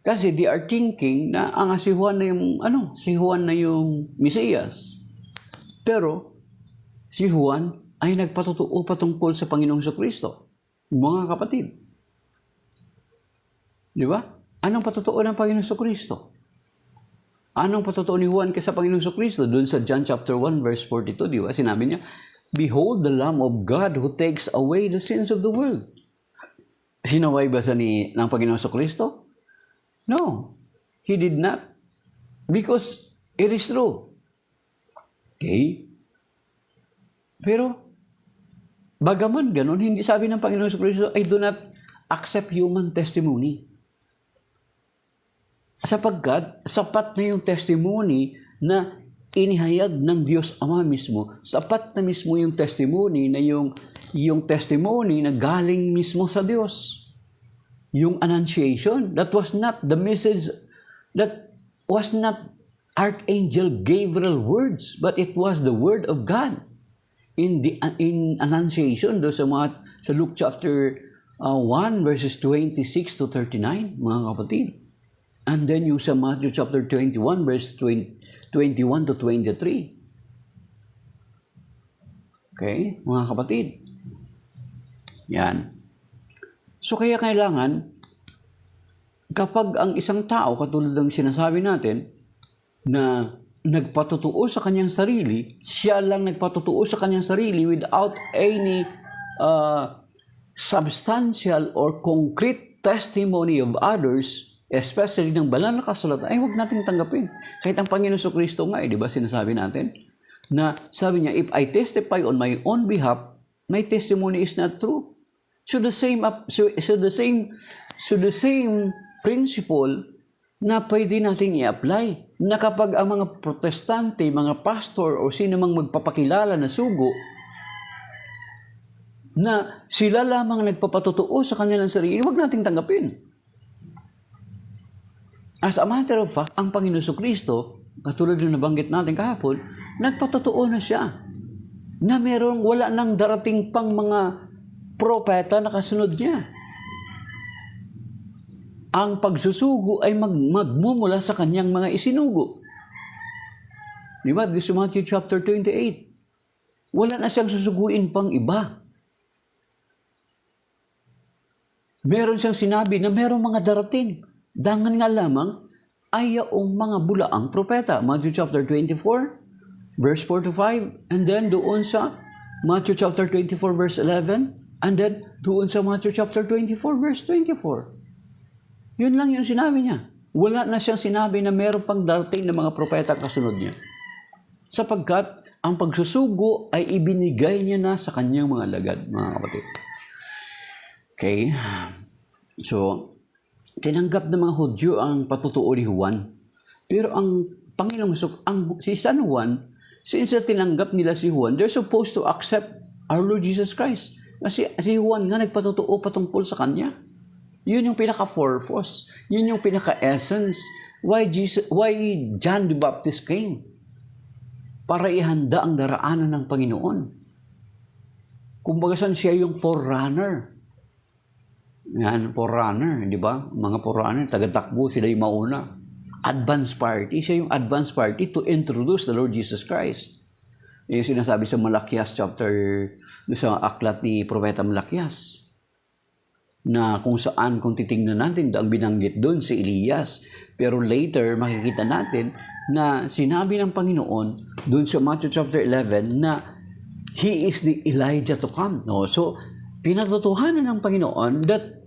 kasi they are thinking na si Juan na yung Mesiyas. Pero, si Juan ay nagpatotoo patungkol sa Panginoong Jesucristo. Mga kapatid. Di ba? Anong patotoo ng Panginoong Jesucristo? Anong patotoo ni Juan sa Panginoong Jesucristo? Doon sa John chapter 1 verse 42, di ba? Sinabi niya, "Behold the Lamb of God who takes away the sins of the world." Sinaway ba ng Panginoong Jesucristo? No. He did not. Because it is true. Okay? Pero, bagaman ganun, hindi sabi ng Panginoong Jesucristo, "I do not accept human testimony." Sapagkat, sapat na yung testimony na inihayag ng Diyos Ama mismo. Sapat na mismo yung testimony na yung testimony na galing mismo sa Diyos. Yung annunciation, that was not the message, that was not Archangel Gabriel words, but it was the word of God. In annunciation, do sa Luke chapter 1 verses 26 to 39, mga kapatid. And then yung sa Matthew chapter 21 verse 21 to 23. Okay, mga kapatid. Yan. So kaya kailangan, kapag ang isang tao, katulad ng sinasabi natin, na nagpatotoo sa kanyang sarili, siya lang nagpatotoo sa kanyang sarili without any substantial or concrete testimony of others, especially ng banal na kasulatan, ay huwag natin tanggapin. Kahit ang Panginoon Jesucristo nga, di ba sinasabi natin, na sabi niya, "If I testify on my own behalf, my testimony is not true." So the same principle na pwede natin i-apply, na kapag ang mga protestante, mga pastor, o sino mang magpapakilala na sugo, na sila lamang nagpapatotoo sa kanilang sarili, huwag nating tanggapin. As a matter of fact, ang Panginoon Jesucristo, katulad yung nabanggit natin kahapon, nagpatotoo na siya, na wala nang darating pang mga propeta na kasunod niya. Ang pagsusugo ay magmumula sa kanyang mga isinugo. Di ba? This is Matthew chapter 28. Wala na siyang susuguin pang iba. Meron siyang sinabi na merong mga darating. Dangan nga lamang ay yung mga bulaang propeta. Matthew chapter 24, verse 4 to 5. And then doon sa Matthew chapter 24, verse 11. And then doon sa Matthew chapter 24, verse 24. Yun lang yung sinabi niya. Wala na siyang sinabi na meron pang darating na mga propeta kasunod niya. Sapagkat ang pagsusugo ay ibinigay niya na sa kanyang mga lagad, mga kapatid. Okay? So, tinanggap ng mga Hudyo ang patutuo ni Juan. Pero ang Panginoong si San Juan, since tinanggap nila si Juan, they're supposed to accept our Lord Jesus Christ. Kasi si Juan nga nagpatutuo patungkol sa kanya. Yun yung pinaka-purpose. Yun yung pinaka-essence. Why John the Baptist came? Para ihanda ang daraanan ng Panginoon. Kumbaga saan siya yung forerunner. Yan, forerunner, di ba? Mga forerunner, tagatakbo, sila yung mauna. Advance party, siya yung advance party to introduce the Lord Jesus Christ. Yung sinasabi sa Malakias chapter, sa aklat ni Propeta Malakias, na kung saan, kung titingnan natin, ang binanggit doon si Elias. Pero later, makikita natin na sinabi ng Panginoon doon sa Matthew chapter 11 na He is the Elijah to come. No? So, pinatutuhanan ng Panginoon that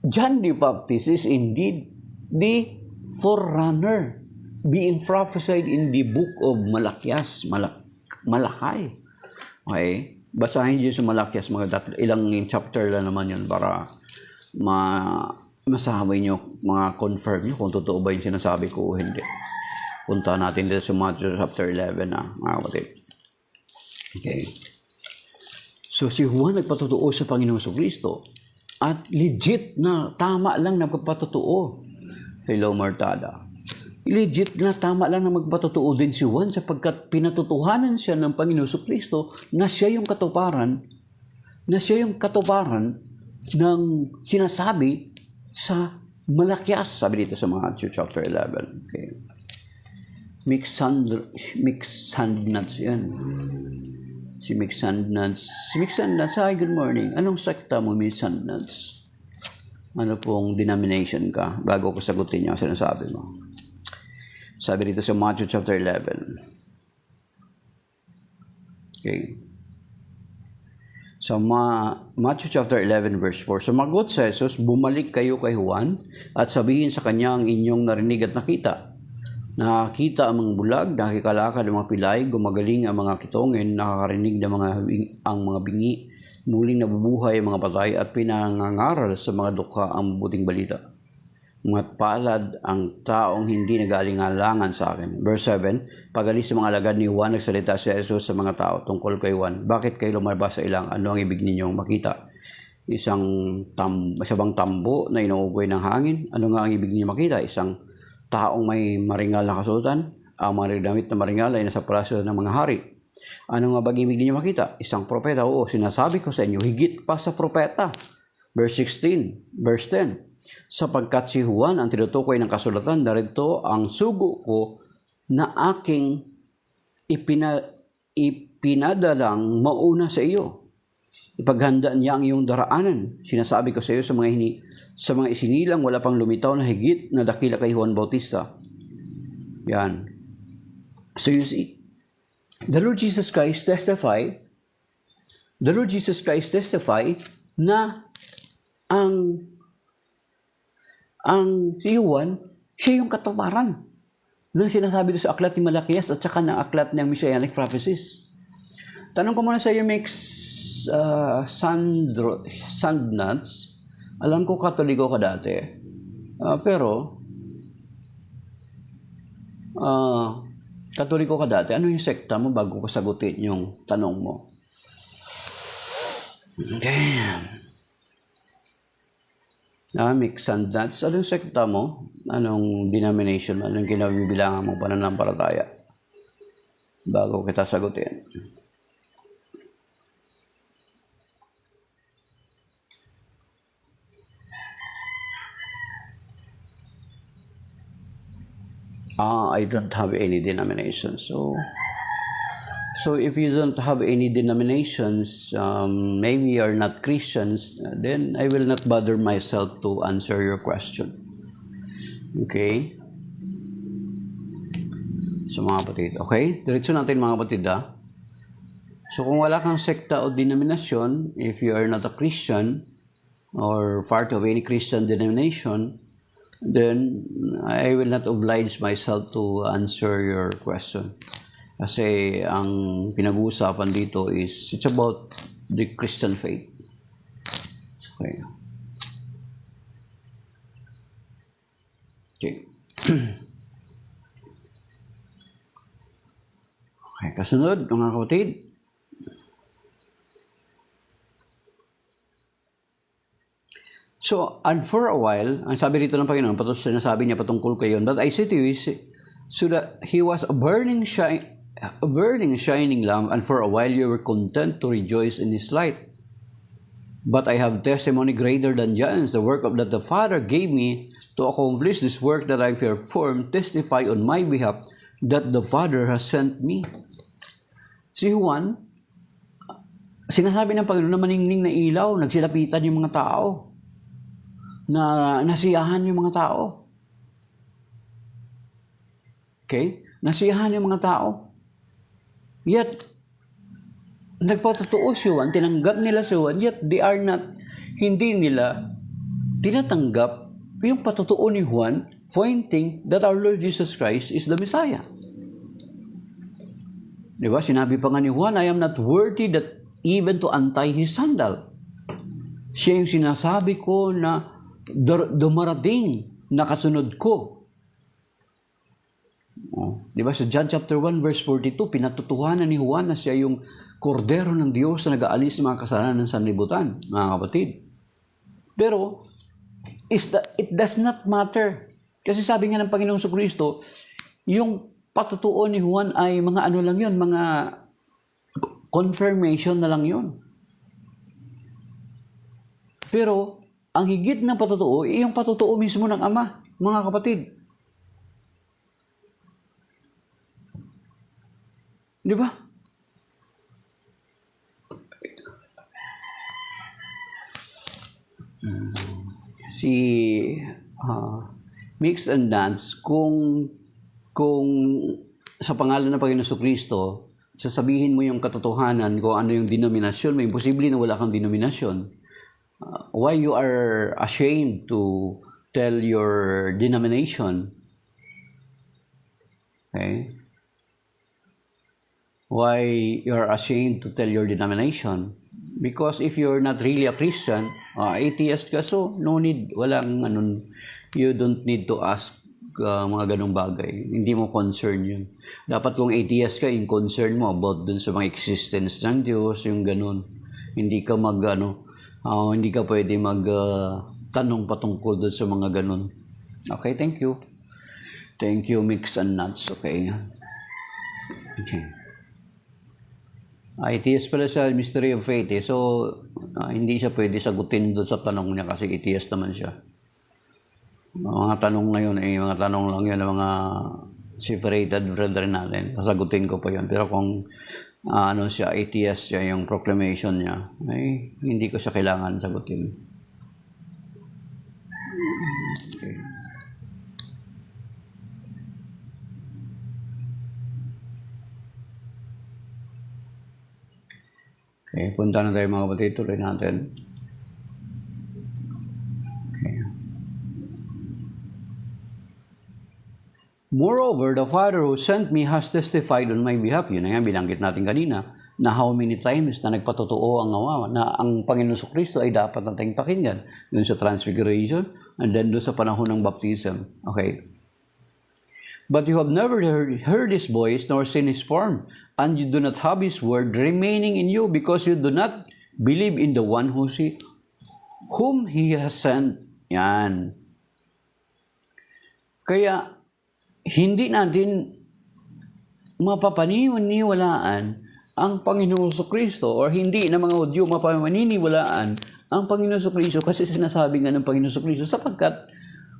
John the Baptist is indeed the forerunner being prophesied in the book of Malakias, Malakay. Okay? Basahin niyo sa Malakias, ilang chapter lang naman yun para masabi niyo, confirm niyo kung totoo ba yung sinasabi ko o hindi. Punta natin dito sa Matthew chapter 11 na, mga kapatid. Okay. So si Juan nagpatotoo sa Panginoong Jesucristo at legit na tama lang na magpatotoo. Hello, Martada. Legit na tama lang na magpatotoo din si Juan sapagkat pinatutuhanan siya ng Panginoong Jesucristo na siya yung katuparan ng sinasabi sa Malakias, sabi dito sa Matthew chapter 11. Okay. Mixed nuts yan. Si Mick Sandnuts. Si Mick Sandnuts, hi, good morning. Anong sekta mo, Mick Sandnuts? Ano pong denomination ka? Bago ko sagutin yung sinasabi mo. Sabi dito sa Matthew chapter 11. Okay. So, Matthew chapter 11 verse 4. Sumagot si Jesus, bumalik kayo kay Juan at sabihin sa kanya ang inyong narinig at nakita. Nakakita ang mga bulag, nakikalakad ang mga pilay, gumagaling ang mga kitongin, nakakarinig ng ang mga bingi, muling nabubuhay ang mga patay at pinangangaral sa mga dukha ang mabuting balita. Mga palad ang taong hindi nag-aalingalangan sa akin. Verse 7, pagalis sa mga alagad ni Juan, nagsalita si Jesus sa mga tao tungkol kay Juan. Bakit kayo lumabas sa ilang? Ano ang ibig ninyong makita? Isa bang tambo na inuugoy ng hangin? Ano nga ang ibig ninyong makita? Isang taong may maringal na kasuotan? Ang mga damit na maringal ay nasa palasyo ng mga hari. Ano nga ba ibig ninyong makita? Isang propeta. Oo, sinasabi ko sa inyo, higit pa sa propeta. Verse 16, verse 10. Sapagkat si Juan ang tinutukoy ng kasulatan, narito ang sugo ko na aking ipinadalang mauna sa iyo. Ipaghandaan niya ang iyong daraanan. Sinasabi ko sa iyo sa mga isinilang wala pang lumitaw na higit na dakila kay Juan Bautista. Yan. So you see, the Lord Jesus Christ testify na ang si Juan, siya yung katuparan ng sinasabi doon sa aklat ni Malakias at saka ng aklat ng Messianic prophecies. Tanong ko muna sa iyo, Mix Sandnuts. Alam ko Katoliko ka dati. Pero Katoliko ka dati. Ano yung sekta mo bago ko sagutin yung tanong mo? Okay. Mix Sandnuts. Anong sekta mo? Anong denomination mo? Anong kinabibilangan mo pananampalataya? Bago kita sagutin. I don't have any denominations. So if you don't have any denominations, maybe you're not Christians, then I will not bother myself to answer your question. Okay? So mga kapatid, okay? Diretso natin mga kapatid So kung wala kang sekta o denominasyon, if you are not a Christian or part of any Christian denomination, then I will not oblige myself to answer your question. Kasi ang pinag-uusapan dito is, it's about the Christian faith. Okay. Okay. Okay, kasunod, mga kapatid. So, and for a while, ang sabi dito ng Panginoon, sinasabi niya patungkol kayo, but I say to you, so that he was a burning shining lamp, and for a while you were content to rejoice in his light. But I have testimony greater than giants, the work that the Father gave me to accomplish this work that I performed, testify on my behalf that the Father has sent me. Si Juan, sinasabi ng Panginoon na maningning na ilaw, nagsilapitan yung mga tao, na nasiyahan yung mga tao. Okay? Nasiyahan yung mga tao. Yet, nagpatotoo si Juan, tinanggap nila si Juan, yet they are not, hindi nila tinatanggap yung patotoo ni Juan, pointing that our Lord Jesus Christ is the Messiah. Diba? Sinabi pa nga ni Juan, I am not worthy that even to untie his sandal. Siya yung sinasabi ko na dumarating na kasunod ko. Diba? Sa John chapter 1 verse 42, pinatutuhanan ni Juan na siya yung kordero ng Diyos na nag-aalis ng mga kasalanan ng sanlibutan, mga kapatid. Pero, it does not matter. Kasi sabi nga ng Panginoong Kristo, yung patutuo ni Juan ay mga ano lang yun, mga confirmation na lang yun. Pero, ang higit ng patutuo, yung patutuo mismo ng Ama, mga kapatid. Di ba? si Mix and Dance, kung sa pangalan ng Panginoon Kristo, sasabihin mo yung katotohanan kung ano yung denominasyon mo, imposible na wala kang denominasyon. Why you are ashamed to tell your denomination? Okay? Why you are ashamed to tell your denomination? Because if you're not really a Christian, atheist ka, so no need, you don't need to ask mga ganong bagay. Hindi mo concern yun. Dapat kung atheist ka, yung concern mo about dun sa mga existence ng Diyos, yung ganon. Hindi ka hindi ka pwede tanong patungkol dun sa mga ganon. Okay, thank you. Thank you, Mix and Nuts. Okay. Atheist pala sa Mystery of Faith. So, hindi siya pwede sagutin doon sa tanong niya kasi atheist naman siya. Mga tanong na yun, mga tanong lang yun ng mga separated brethren natin. Sasagutin ko pa yun. Pero kung siya, atheist siya, yung proclamation niya, hindi ko siya kailangan sagutin. Okay. Okay, punta na tayo mga kapatid. Tuloy natin. Moreover, the Father who sent me has testified on my behalf. Yun na nga, binanggit natin kanina, na how many times na nagpatotoo ang na ang Panginoon Kristo ay dapat nating pakinggan. Doon sa Transfiguration, and then doon sa panahon ng baptism. Okay. But you have never heard His voice, nor seen His form, and you do not have His word remaining in you, because you do not believe in the one whom He has sent. Yan. Kaya, hindi natin mapapaniwalaan ang Panginoon Kristo, or hindi na mga Hudyo mapapaniniwalaan ang Panginoon Kristo kasi sinasabi nga ng Panginoon Kristo sapagkat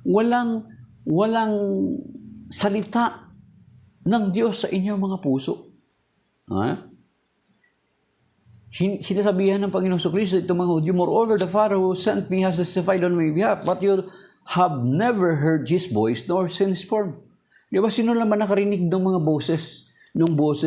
walang salita ng Diyos sa inyong mga puso. Sinasabihan ng Panginoon Kristo itong mga Hudyo, moreover, the Father who sent me has testified on my behalf, but you have never heard His voice nor seen His form. Di ba, sino naman nakarinig ng mga boses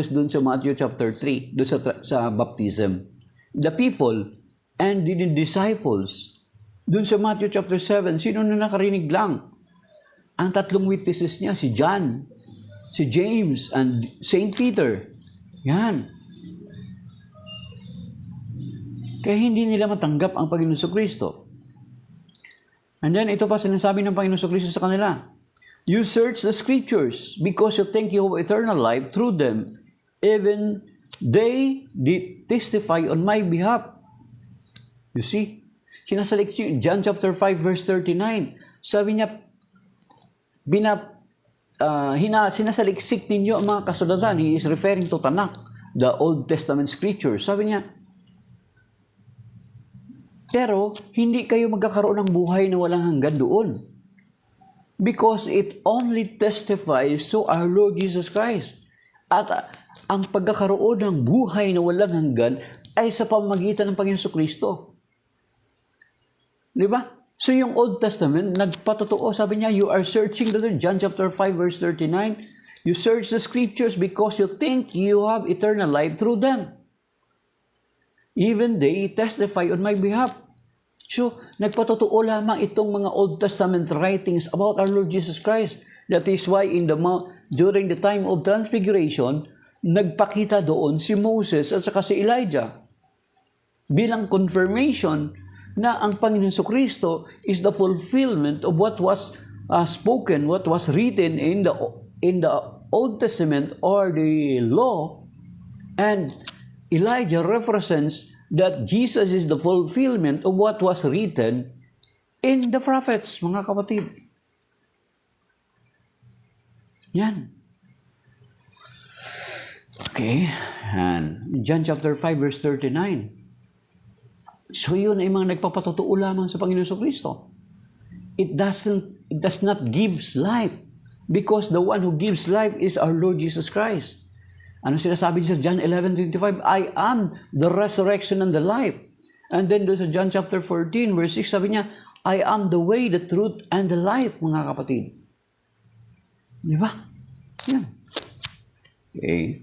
doon sa Matthew chapter 3, doon sa baptism? The people and the disciples. Doon sa Matthew chapter 7, sino na nakarinig lang? Ang tatlong witnesses niya, si John, si James, and Saint Peter. Yan. Kaya hindi nila matanggap ang Panginoon Kristo. And then, ito pa sinasabi ng Panginoon Kristo sa kanila. You search the scriptures because you think you have eternal life through them. Even they did testify on my behalf. You see? Sinasalik John chapter 5 verse 39. Sabi niya, sinasaliksik ninyo ang mga kasulatan. He is referring to Tanakh, the Old Testament scriptures. Sabi niya, pero hindi kayo magkakaroon ng buhay na walang hanggan doon. Because it only testifies to our Lord Jesus Christ. At ang pagkakaroon ng buhay na walang hanggan ay sa pamamagitan ng Panginoon Kristo. Di ba? So yung Old Testament, nagpatotoo, sabi niya, you are searching, John chapter 5 verse 39, you search the scriptures because you think you have eternal life through them. Even they testify on my behalf. So, nagpatotoo lamang itong mga Old Testament writings about our Lord Jesus Christ. That is why during the time of Transfiguration, nagpakita doon si Moses at saka si Elijah bilang confirmation na ang Panginoon Kristo is the fulfillment of what was spoken, what was written in the Old Testament or the law, and Elijah represents that Jesus is the fulfillment of what was written in the prophets, mga kapatid. Yan. Okay. And John chapter 5 verse 39. So yun ay mga nagpapatotoo lamang sa Panginoon Kristo. It does not give life because the one who gives life is our Lord Jesus Christ. Ano sinasabi niya sa John 11:25? I am the resurrection and the life. And then doon sa John chapter 14, verse 6, sabi niya, I am the way, the truth, and the life, mga kapatid. Di ba? Yan. Okay.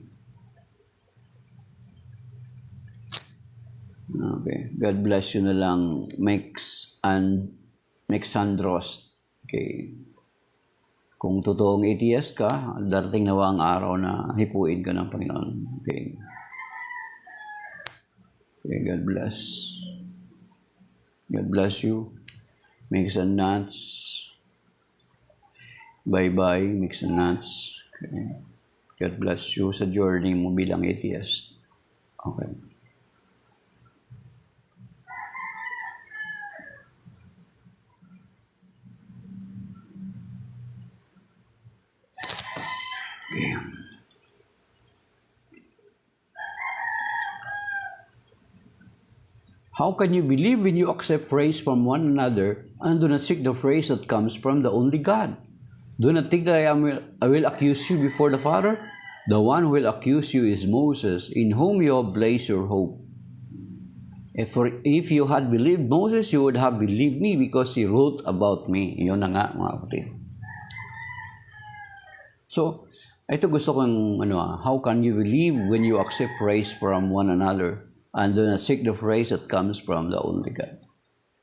Okay. God bless you na lang, Mexandros. Okay. Kung totoong atheist ka, darating na ang araw na hipuin ka ng Panginoon. Okay. Okay, God bless. God bless you. Mix and nuts. Bye-bye, mix and nuts. Okay. God bless you sa journey mo bilang atheist. Okay. Okay. How can you believe when you accept praise from one another and do not seek the praise that comes from the only God? Do not think that I will accuse you before the Father. The one who will accuse you is Moses, in whom you have placed your hope. If you had believed Moses, you would have believed me because he wrote about me. Yun na nga, mga kapatid. So, ito gusto kong, how can you believe when you accept praise from one another and do not seek the praise that comes from the only God?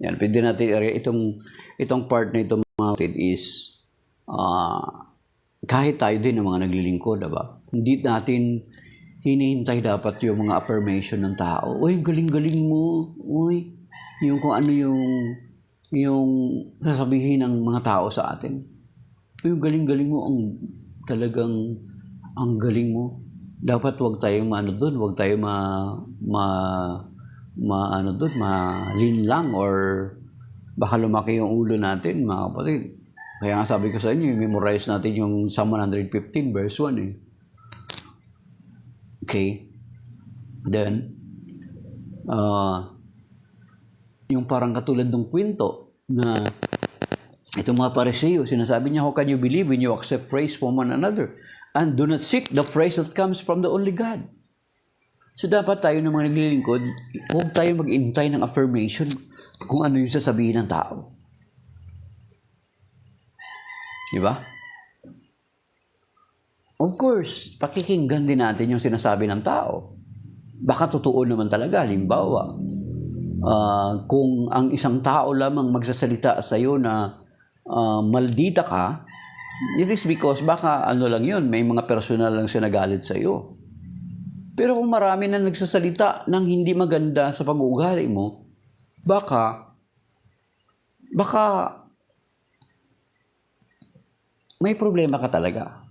Yan, pwede natin, itong part na ito, mga kapatid, is, kahit tayo din ng mga naglilingkod, diba? Hindi natin hinihintay dapat yung mga affirmation ng tao. Uy, galing-galing mo. Uy, yung kung ano yung sasabihin ng mga tao sa atin. Uy, galing-galing mo, ang galing mo. Dapat wag tayong wag tayong malinlang or baka lumaki yung ulo natin, mga kapatid. Kaya nga sabi ko sa inyo, memorize natin yung Psalm 115 verse 1 eh. Okay. Then, yung parang katulad ng kwento na itong mga Pariseo, sinasabi niya, how can you believe when you accept praise from one another and do not seek the praise that comes from the only God? So dapat tayo ng mga naglilingkod, huwag tayo mag-intay ng affirmation kung ano yung sasabihin ng tao. Diba? Of course, pakikinggan din natin yung sinasabi ng tao. Baka totoo naman talaga. Halimbawa, kung ang isang tao lamang magsasalita sa iyo na maldita ka, it is because baka lang yun, may mga personal lang siya nagalit sa iyo. Pero kung marami na nagsasalita ng hindi maganda sa pag-uugali mo, baka may problema ka talaga.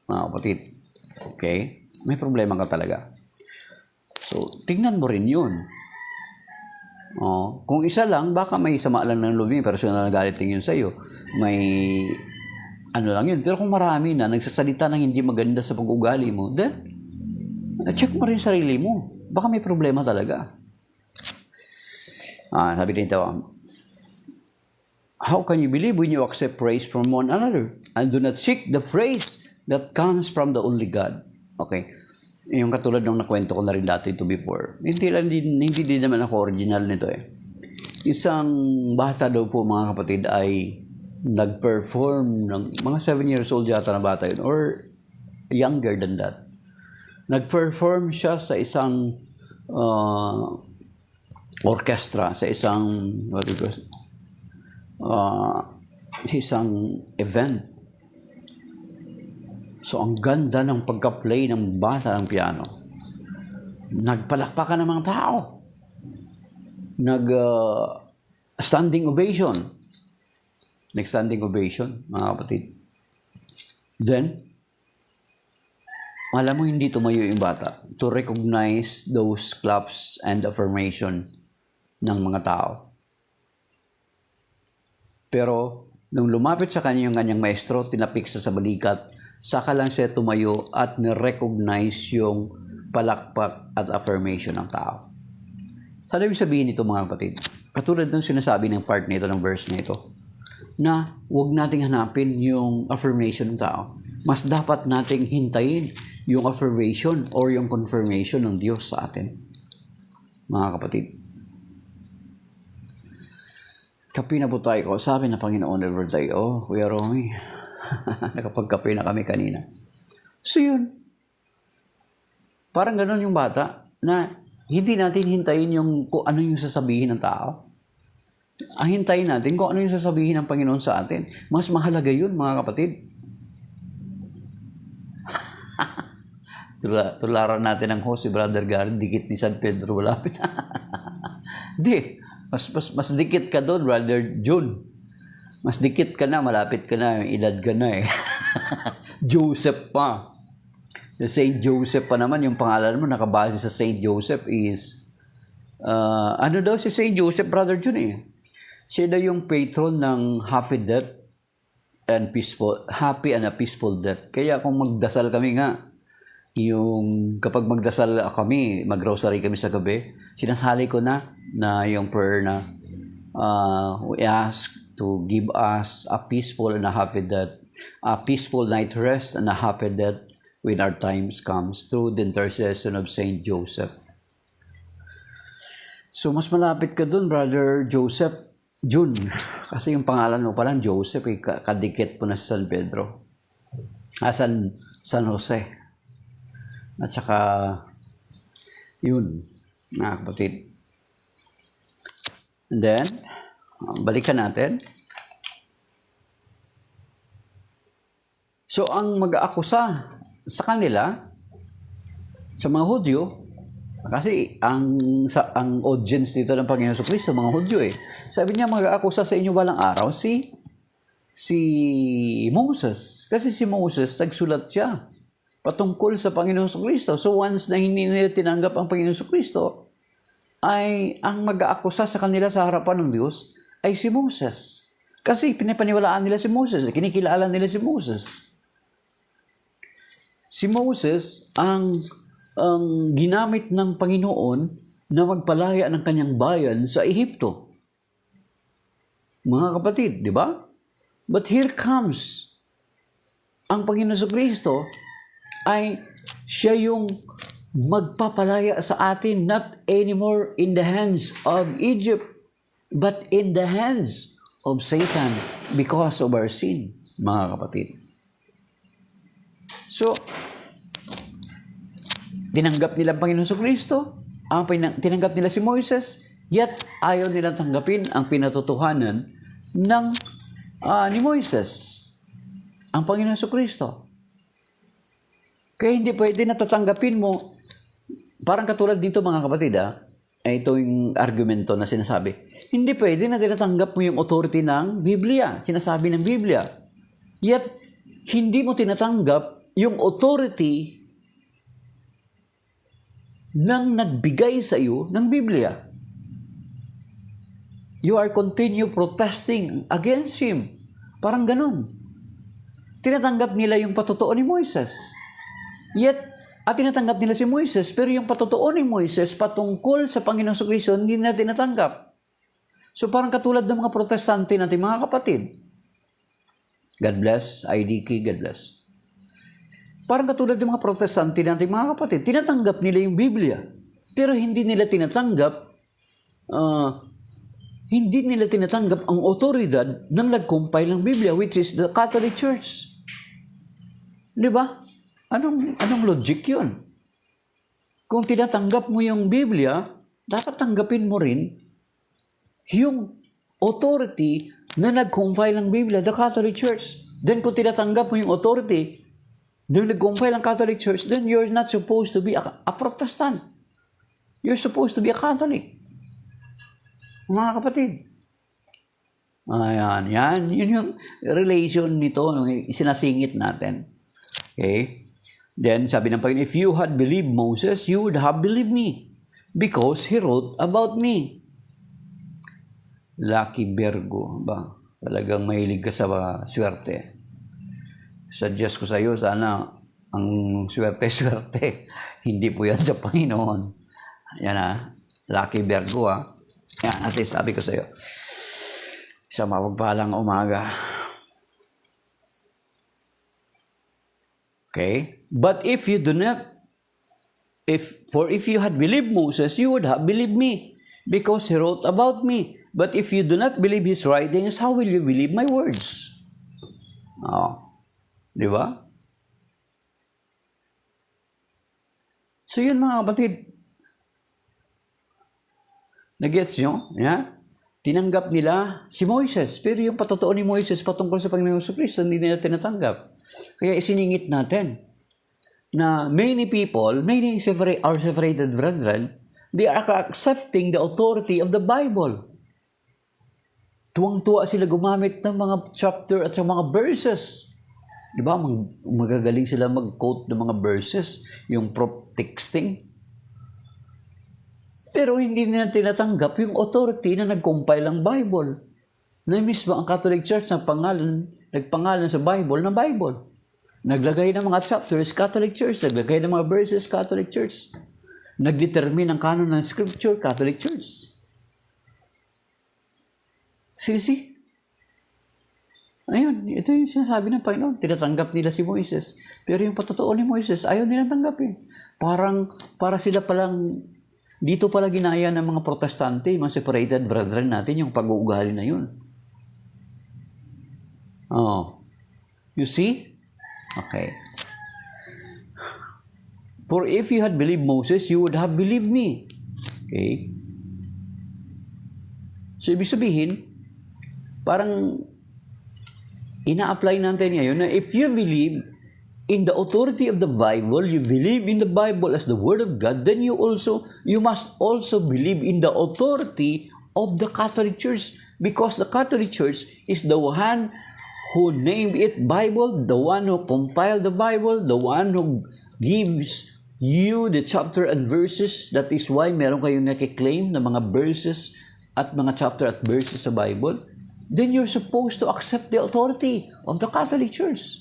Mga kapatid. Okay? May problema ka talaga. So, tingnan mo rin yun. Kung isa lang, baka may sama lang ng loob, personal na galit yun sa'yo. May lang yun. Pero kung marami na nagsasalita ng hindi maganda sa pag-ugali mo, then, check mo rin sarili mo. Baka may problema talaga. Sabi dito, how can you believe when you accept praise from one another and do not seek the praise that comes from the only God? Okay. Yung katulad ng nakwento ko na rin dati ito before. Hindi din naman ako original nito eh. Isang bata daw po, mga kapatid, ay nag-perform ng mga 7 years old yata na bata yun or younger than that. Nag-perform siya sa isang orchestra, sa isang isang event. So, ang ganda ng pagka-play ng bata ng piano. Nagpalakpakan ng mga tao. Standing ovation. Nag-standing ovation, mga kapatid. Then, alam mo, hindi tumayo yung bata to recognize those claps and affirmation ng mga tao. Pero, nung lumapit sa kanya yung kanyang maestro, tinapik sa balikat, saka lang siya tumayo at na-recognize yung palakpak at affirmation ng tao. Sa ibig sabihin nito, mga kapatid, katulad ng sinasabi ng part nito, ng verse nito, na huwag nating hanapin yung affirmation ng tao. Mas dapat nating hintayin yung affirmation or yung confirmation ng Diyos sa atin. Mga kapatid. Kape na po tayo. Sabi na Panginoon every day, oh, Kuya Romy, nakapagkape na kami kanina. So yun, parang gano'n yung bata na hindi natin hintayin yung kung ano yung sasabihin ng tao. Ang hintayin natin kung ano yung sasabihin ng Panginoon sa atin. Mas mahalaga yun, mga kapatid. Tularan natin ang host, si Brother Gary, dikit ni San Pedro, malapit. Di, mas dikit ka doon, Brother June. Mas dikit ka na, malapit ka na, edad ka na eh. Joseph pa. Saint Joseph pa naman, yung pangalan mo nakabase sa Saint Joseph is, ano daw si Saint Joseph, Brother June eh. Siya daw yung patron ng happy and a peaceful death. Kaya kung magdasal kami nga, yung kapag magdasal kami, mag-rosary kami sa gabi, sinasali ko na yung prayer na we ask to give us a peaceful and a happy death, a peaceful night rest and a happy death when our times comes through the intercession of Saint Joseph. So mas malapit ka dun, Brother Joseph June, kasi yung pangalan mo palang Joseph, kadikit po na sa San Pedro. San Jose. At saka, yun, mga kapatid. And then, balikan natin. So, ang mag-aakusa sa kanila, sa mga Hudyo, kasi ang audience dito ng Panginoon Jesucristo, mga Hudyo eh. Sabi niya, mag-aakusa sa inyo balang araw si Moses. Kasi si Moses, nagsulat siya patungkol sa Panginoon Jesucristo. So once na hindi nila tinanggap ang Panginoon Jesucristo, ay ang mag-aakusa sa kanila sa harapan ng Diyos ay si Moses. Kasi pinapaniwalaan nila si Moses, kinikilala nila si Moses. Si Moses ang ginamit ng Panginoon na magpalaya ng kanyang bayan sa Ehipto. Mga kapatid, di ba? But here comes ang Panginoon Jesucristo, ay siya yung magpapalaya sa atin, not anymore in the hands of Egypt, but in the hands of Satan because of our sin, mga kapatid. So, tinanggap nila ang Panginoon Jesucristo, tinanggap nila si Moises, yet ayaw nilang tanggapin ang pinatotohanan ni Moises, ang Panginoon Jesucristo. Kaya hindi pwede na tatanggapin mo. Parang katulad dito mga kapatid, ito yung argumento na sinasabi. Hindi pwede na tinatanggap mo yung authority ng Biblia, sinasabi ng Biblia. Yet, hindi mo tinatanggap yung authority ng nagbigay sa iyo ng Biblia. You are continue protesting against Him. Parang ganun. Tinatanggap nila yung patotoo ni Moises. Yet, tinatanggap nila si Moises, pero yung patotoo ni Moises patungkol sa Panginoong Jesucristo, hindi na tinatanggap. So, parang katulad ng mga protestante natin, mga kapatid. God bless, IDK, God bless. Parang katulad ng mga protestante natin, mga kapatid, tinatanggap nila yung Biblia, pero hindi nila tinatanggap ang otoridad ng nag-compile ng Biblia, which is the Catholic Church. Di ba? Anong logic yun? Kung tinatanggap mo yung Biblia, dapat tanggapin mo rin yung authority na nag-compile ng Biblia, the Catholic Church. Then kung tinatanggap mo yung authority na nag-compile ng Catholic Church, then you're not supposed to be a Protestant. You're supposed to be a Catholic. Mga kapatid. Ayan, yun yung relation nito, sinasingit natin. Okay? Then, sabi ng Panginoon, if you had believed Moses, you would have believed me, because he wrote about me. Lucky Virgo, ba? Talagang mahilig ka sa swerte. Suggest ko sa iyo, sana ang swerte, hindi po yan sa Panginoon. Yan Lucky Virgo Yan, at least sabi ko sa iyo. Isang mapagpalang umaga. Okay? But if you do not, if you had believed Moses, you would have believed me, because he wrote about me. But if you do not believe His writings, how will you believe my words? Di ba? So yun mga kapatid. Nagets nyo? Yeah? Tinanggap nila si Moises. Pero yung patotoo ni Moises patungkol sa Panginoong Kristo, hindi nila tinatanggap. Kaya isiningit natin na many people, are separated brethren, they are accepting the authority of the Bible. Tuwang-tuwa sila gumamit ng mga chapter at mga verses. Diba? Magagaling sila mag-quote ng mga verses, yung prop texting. Pero hindi nila tinatanggap yung authority na nag-compile ang Bible. Na mismo ang Catholic Church nagpangalan sa Bible na Bible. Naglagay ng mga chapters, Catholic Church. Naglagay ng mga verses, Catholic Church. Nagdetermine ang canon ng Scripture, Catholic Church. See? Ayun, ito yung sinasabi ng Panginoon. Tinatanggap nila si Moises. Pero yung patotoo ni Moises, ayaw nilang tanggapin. Para sila palang, dito pala ginaya ng mga protestante, mga separated brethren natin, yung pag-uugali na yun. You see? Okay. For if you had believed Moses, you would have believed me. Okay? So, ibig sabihin, parang ina-apply natin ngayon na if you believe in the authority of the Bible, you believe in the Bible as the Word of God, then you must also believe in the authority of the Catholic Church, because the Catholic Church is the one who named it Bible, the one who compiled the Bible, the one who gives you the chapter and verses. That is why meron kayong nakiklaim na mga verses at mga chapter at verses sa Bible. Then you're supposed to accept the authority of the Catholic Church.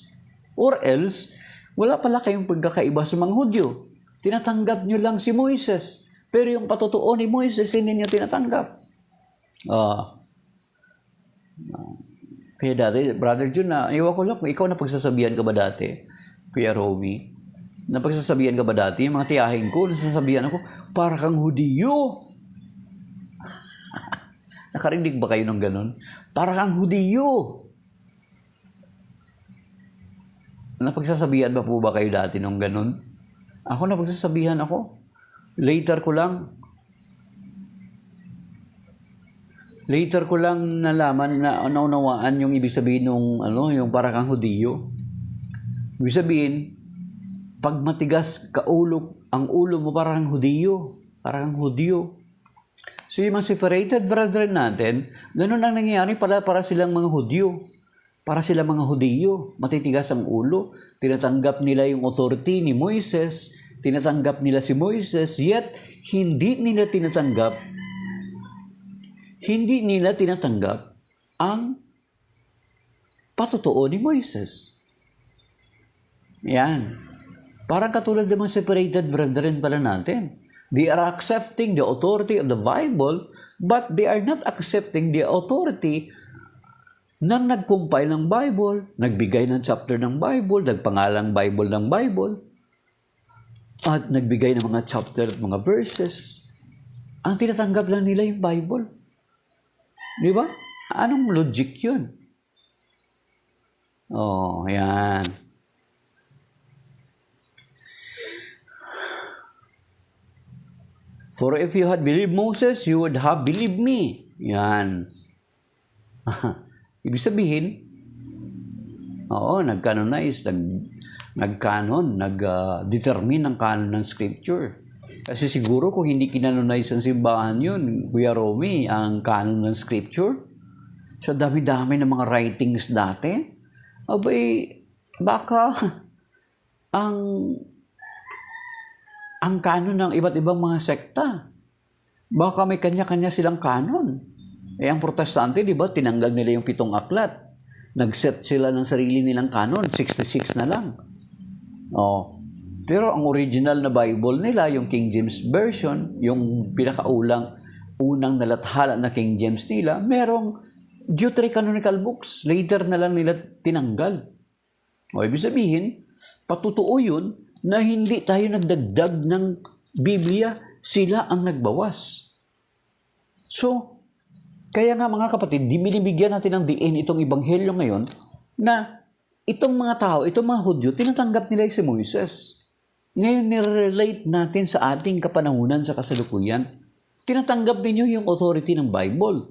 Or else, wala pala kayong pagkakaiba sa mga Hudyo. Tinatanggap nyo lang si Moises. Pero yung patotoo ni Moises, hindi nyo tinatanggap. Kaya dati, Brother Jun, iwan ko lang, ikaw na pagsasabihan ka ba dati? Kuya Romy, napagsasabihan ka ba dati? Yung mga tiyahin ko, nasasabihan ako, para kang Hudiyo. Nakarinig ba kayo ng ganun? Para kang Hudiyo. Napagsasabihan ba po ba kayo dati ng ganun? Ako napagsasabihan ako. Later ko lang nalaman na naunawaan yung ibig sabihin ng yung para kang Hudiyo. Ibig sabihin, pag matigas ang ulo mo para kang Hudiyo, para kang Hudyo. So yung mga separated brethren natin, ganun ang nangyayari para silang mga Hudyo. Para silang mga Hudiyo, matitigas ang ulo. Tinatanggap nila yung authority ni Moises, tinatanggap nila si Moises, yet hindi nila tinatanggap ang patotoo ni Moises. Yan. Parang katulad ng mga separated brethren pala natin. They are accepting the authority of the Bible, but they are not accepting the authority nang nag-compile ng Bible, nagbigay ng chapter ng Bible, nagpangalang Bible ng Bible, at nagbigay ng mga chapter at mga verses. Ang tinatanggap lang nila yung Bible. Di ba? Anong logic yun? Yan. For if you had believed Moses, you would have believed me. Yan. Ibig sabihin, nag-canonize, nag-determine ng canon ng Scripture. Kasi siguro kung hindi kinanonize ang simbahan yun, Kuya Romy, ang canon ng Scripture, so dami-dami ng mga writings dati, baka ang canon ng iba't ibang mga sekta, baka may kanya-kanya silang canon. Ang protestante, di ba, tinanggal nila yung 7 aklat. Nag-set sila ng sarili nilang canon, 66 na lang. Pero ang original na Bible nila, yung King James Version, yung unang nalathala na King James nila, merong deuterocanonical books. Later na lang nila tinanggal. Ibig sabihin, patutuo yun na hindi tayo nagdagdag ng Biblia, sila ang nagbawas. So, Kaya nga mga kapatid, binibigyan natin ng diin itong ebanghelyo ngayon na itong mga tao, itong mga Hudyo, tinatanggap nila si Moises. Ngayon, nirelate natin sa ating kapanahunan sa kasalukuyan. Tinatanggap ninyo yung authority ng Bible.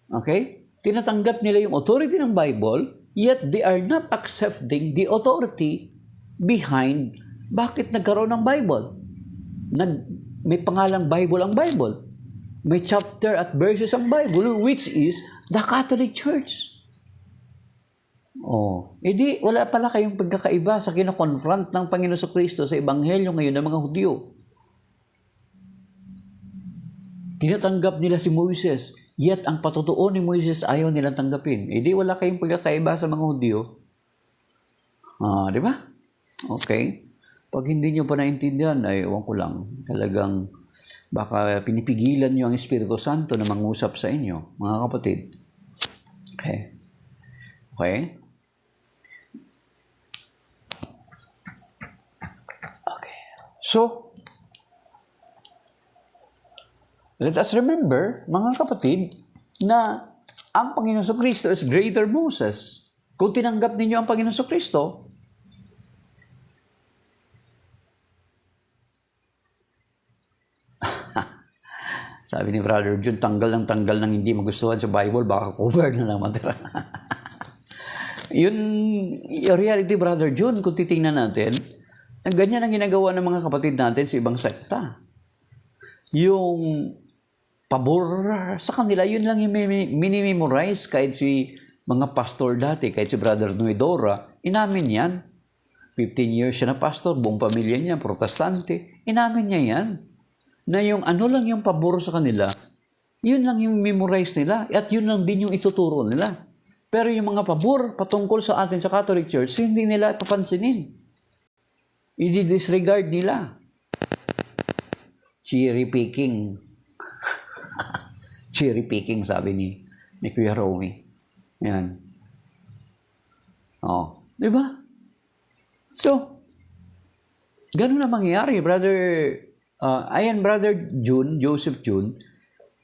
Okay? Tinatanggap nila yung authority ng Bible, yet they are not accepting the authority behind bakit nagkaroon ng Bible. May pangalang Bible ang Bible. May chapter at verses ang Bible, which is the Catholic Church. Edi wala pala kayong pagkakaiba sa kinoconfront ng Panginoon sa Kristo sa Ebanghelyo ngayon ng mga Hudyo. Tinatanggap nila si Moises, yet ang patotoo ni Moises ayaw nilang tanggapin. Edi wala kayong pagkakaiba sa mga Hudyo. Di ba? Okay. Pag hindi nyo pa naintindihan, ay ewan ko lang. Talagang baka pinipigilan nyo ang Espiritu Santo na mangusap sa inyo, mga kapatid. Okay. Okay? Okay. So, let us remember, mga kapatid, na ang Panginoon sa Kristo is greater Moses. Kung tinanggap ninyo ang Panginoon sa Kristo, sabi ni Brother Jun, tanggal ng hindi magustuhan sa Bible, baka cover na naman. Yun, yung reality, Brother Jun, kung titingnan natin, ganyan ang ginagawa ng mga kapatid natin sa ibang sekta. Yung pabor sa kanila, yun lang yung minimemorize kahit si mga pastor dati, kahit si Brother Nuedora, inamin yan. 15 years siya na pastor, buong pamilya niya, protestante, inamin niya yan. Na yung ano lang yung pabor sa kanila, yun lang yung memorize nila at yun lang din yung ituturo nila. Pero yung mga pabor patungkol sa atin sa Catholic Church, hindi nila papansinin. I-disregard nila. Cherry picking. Cherry picking, sabi ni Kuya Romy. Yan. Di ba? So, ganun na mangyayari, Brother Joseph June,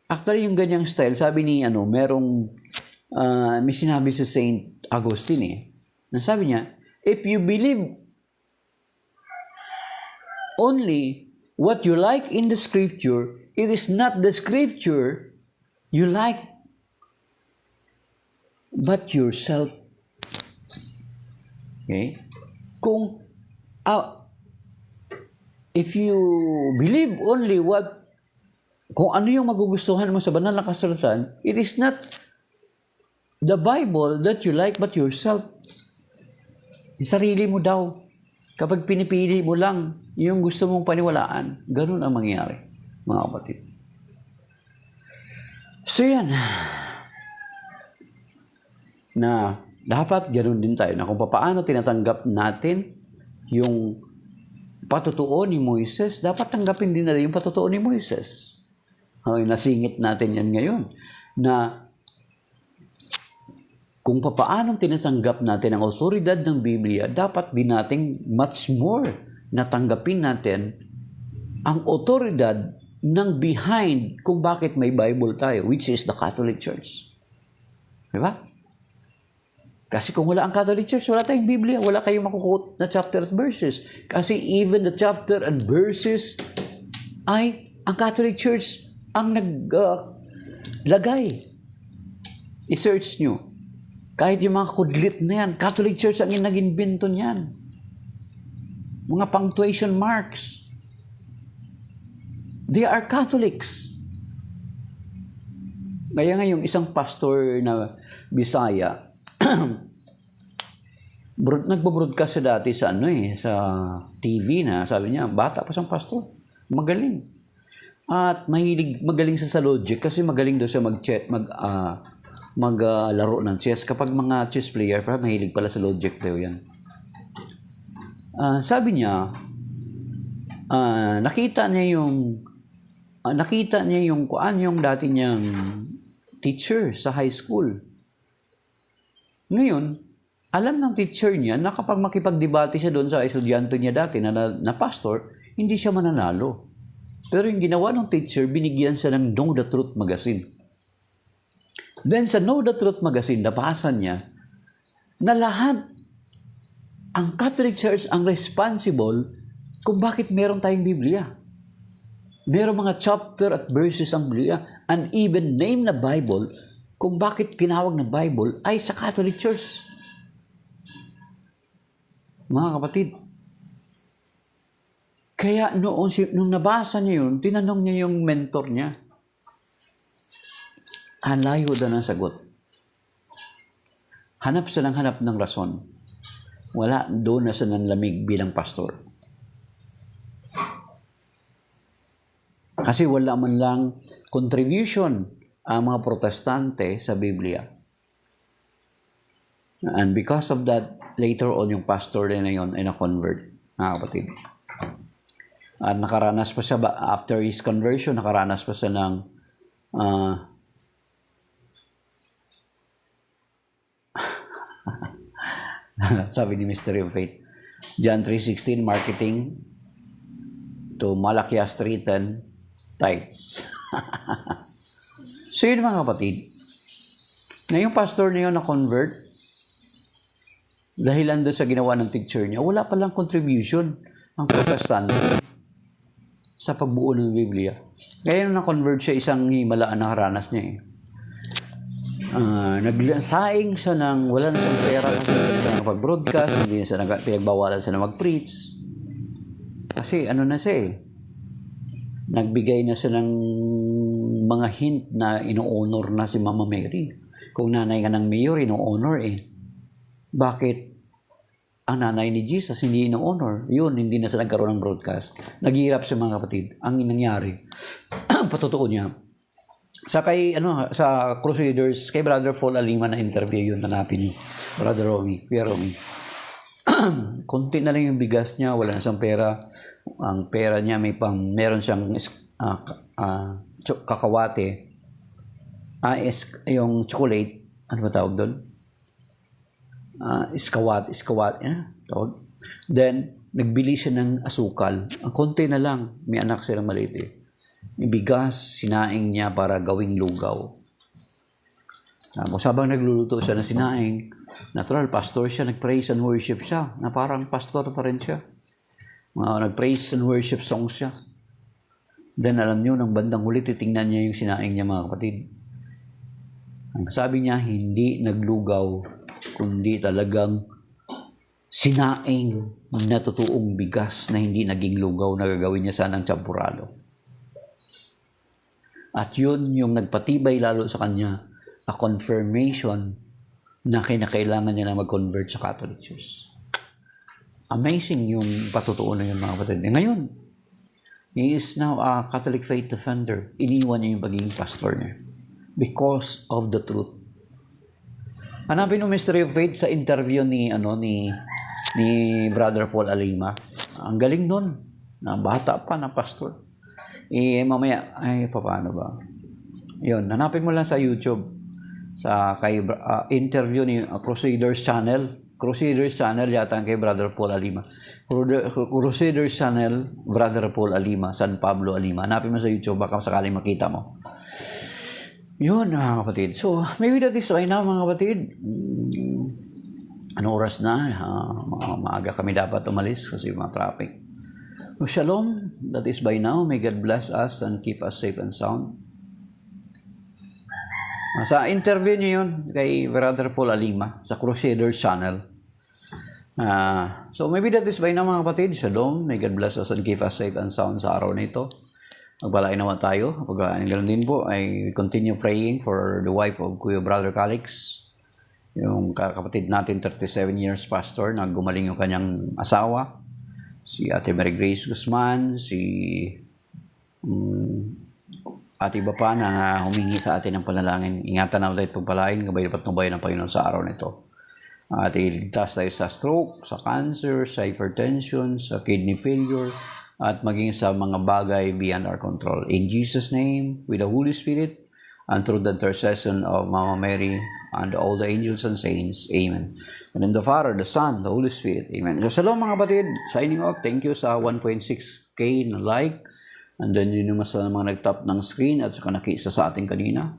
actually yung ganyang style, sabi ni, may sinabi sa Saint Augustine na sabi niya, if you believe only what you like in the Scripture, it is not the Scripture you like, but yourself. Okay? If you believe only kung ano yung magugustuhan mo sa banal na kasulatan, it is not the Bible that you like, but yourself. Yung sarili mo daw. Kapag pinipili mo lang yung gusto mong paniwalaan, ganun ang mangyayari, mga kapatid. So yan. Na dapat ganun din tayo, na kung paano tinatanggap natin yung patotoo ni Moises, dapat tanggapin din natin yung patotoo ni Moises. Nasingit natin yan ngayon. Na kung paano tinatanggap natin ang otoridad ng Biblia, dapat din natin much more na tanggapin natin ang otoridad ng behind kung bakit may Bible tayo, which is the Catholic Church. Diba? Kasi kung wala ang Catholic Church, wala tayong Biblia, wala kayong makukuot na chapter at verses. Kasi even the chapter and verses ay ang Catholic Church ang naglagay. I-search nyo. Kahit yung mga kudlit na yan, Catholic Church ang nag-invento niyan. Mga punctuation marks. They are Catholics. Kaya nga yung isang pastor na Bisaya, nagbo-broadcast siya dati sa sa TV na, sabi niya, bata pa siyang pastor. Magaling. At magaling sa logic kasi magaling daw siya maglaro ng chess. Kapag mga chess player, mahilig pala sa logic daw yan. Sabi niya, nakita niya yung dati niyang teacher sa high school. Ngayon, alam ng teacher niya na kapag makipagdebate siya doon sa estudyante niya dati na pastor, hindi siya mananalo. Pero yung ginawa ng teacher, binigyan siya ng Know the Truth magazine. Then sa Know the Truth magazine, nabasa niya na lahat ang Catholic Church ang responsible kung bakit meron tayong Biblia. Meron mga chapter at verses ang Biblia, and even name na Bible, kung bakit tinawag na Bible ay sa Catholic Church. Mga kapatid, kaya nung nabasa niya yun, tinanong niya yung mentor niya. Ang layo daw ng sagot. Hanap siya ng rason. Wala, doon na siya nanlamig bilang pastor. Kasi wala man lang contribution ang mga protestante sa Biblia. And because of that, later on yung pastor din na yun ay na-convert, mga kapatid. At nakaranas pa siya, after his conversion, nakaranas pa siya ng sabi ni Mystery of Faith, John 3:16, marketing to Malachias 3:10, tithes. So yun mga kapatid, na yung pastor na yun na-convert, dahilan doon sa ginawa ng teacher niya, wala palang contribution ang protestante sa pagbuo ng Biblia. Kaya nung na-convert siya, isang himalaan na haranas niya eh. Nagsaing siya ng wala na siyang pera kasi hindi na siya nagpag-broadcast, hindi na siya pinagbawalan siya na mag-preach. Kasi ano na siya eh, nagbigay na siya ng mga hint na ino-honor na si Mama Mary. Kung nanay ka ng mayor, ino-honor eh. Bakit ang nanay ni Jesus hindi ino-honor? Yun, hindi na siya nagkaroon ng broadcast. Naghihirap siya mga kapatid. Ang nangyari, patotoo niya, sa Crusaders, kay Brother Paul Alima na interview yun, hanapin niyo. Brother Romy, Kuya Romy. Konti na lang yung bigas niya, wala na siyang pera. Ang pera niya, meron siyang kakawate. Yung chocolate, ano ba tawag doon? Iskawat, tawag. Then, nagbili siya ng asukal. Ang konti na lang, may anak silang maliit eh. Yung bigas, sinaing niya para gawing lugaw. Tapos habang nagluluto siya ng sinaing, natural, pastor siya, nag-praise and worship siya, na parang pastor pa rin siya. Nag-praise and worship songs siya. Then alam niyo, ng bandang huli, titingnan niya yung sinaing niya mga kapatid. Ang sabi niya, hindi naglugaw, kundi talagang sinaing na totoong bigas na hindi naging lugaw na gagawin niya sanang champurado. At yun yung nagpatibay lalo sa kanya, a confirmation na kinakailangan niya na mag-convert sa Catholic Church. Amazing yung patutuo na yun mga kapatid. Ngayon, he is now a Catholic faith defender. Iniwan niya yung pagiging pastor niya because of the truth. Hanapin mo Mystery of Faith sa interview ni Brother Paul Alima. Ang galing nun. Na bata pa na pastor. Mamaya, paano ba? Yun, hanapin mo lang sa YouTube. Kay interview ni Crusaders Channel. Crusaders Channel yata kay Brother Paul Alima. Crusaders Channel, Brother Paul Alima, San Pablo Alima. Hanapin mo sa YouTube, baka sakaling makita mo. Yun, mga kapatid. So, maybe that is right now, mga kapatid. Anong oras na? Maaga kami dapat umalis kasi mga traffic. So, shalom. That is by now. May God bless us and keep us safe and sound. Sa interview niyo yun kay Brother Paul Alima sa Crusaders Channel. So, maybe that is by now, mga kapatid. Shalom. May God bless us and keep us safe and sound sa araw na ito. Magpalain naman tayo. Pag ganoon din po, I continue praying for the wife of Kuya Brother Calix. Yung kapatid natin, 37 years pastor, na gumaling yung kanyang asawa. Si Ate Mary Grace Guzman, at iba pa na humingi sa atin ng panalangin. Ingatan natin at pagpalain, gabay dapat nubayan ng Panginoon sa araw na ito. At iligtas tayo sa stroke, sa cancer, sa hypertension, sa kidney failure, at maging sa mga bagay beyond our control. In Jesus' name, with the Holy Spirit, and through the intercession of Mama Mary, and all the angels and saints. Amen. And in the Father, the Son, the Holy Spirit. Amen. So, shalom mga kapatid. Signing off. Thank you sa 1.6K na like. And then yun naman sa mga nag-tap ng screen at saka nakiisa sa ating kanina.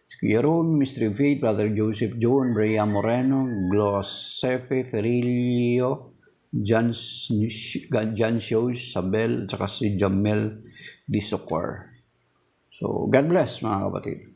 Si Kuya Ron, Mr. Faith, Brother Joseph John, Brea Moreno, Glosepe Ferilio, John Shows, Sabel, at saka si Jamel Disocor. So, God bless mga kapatid.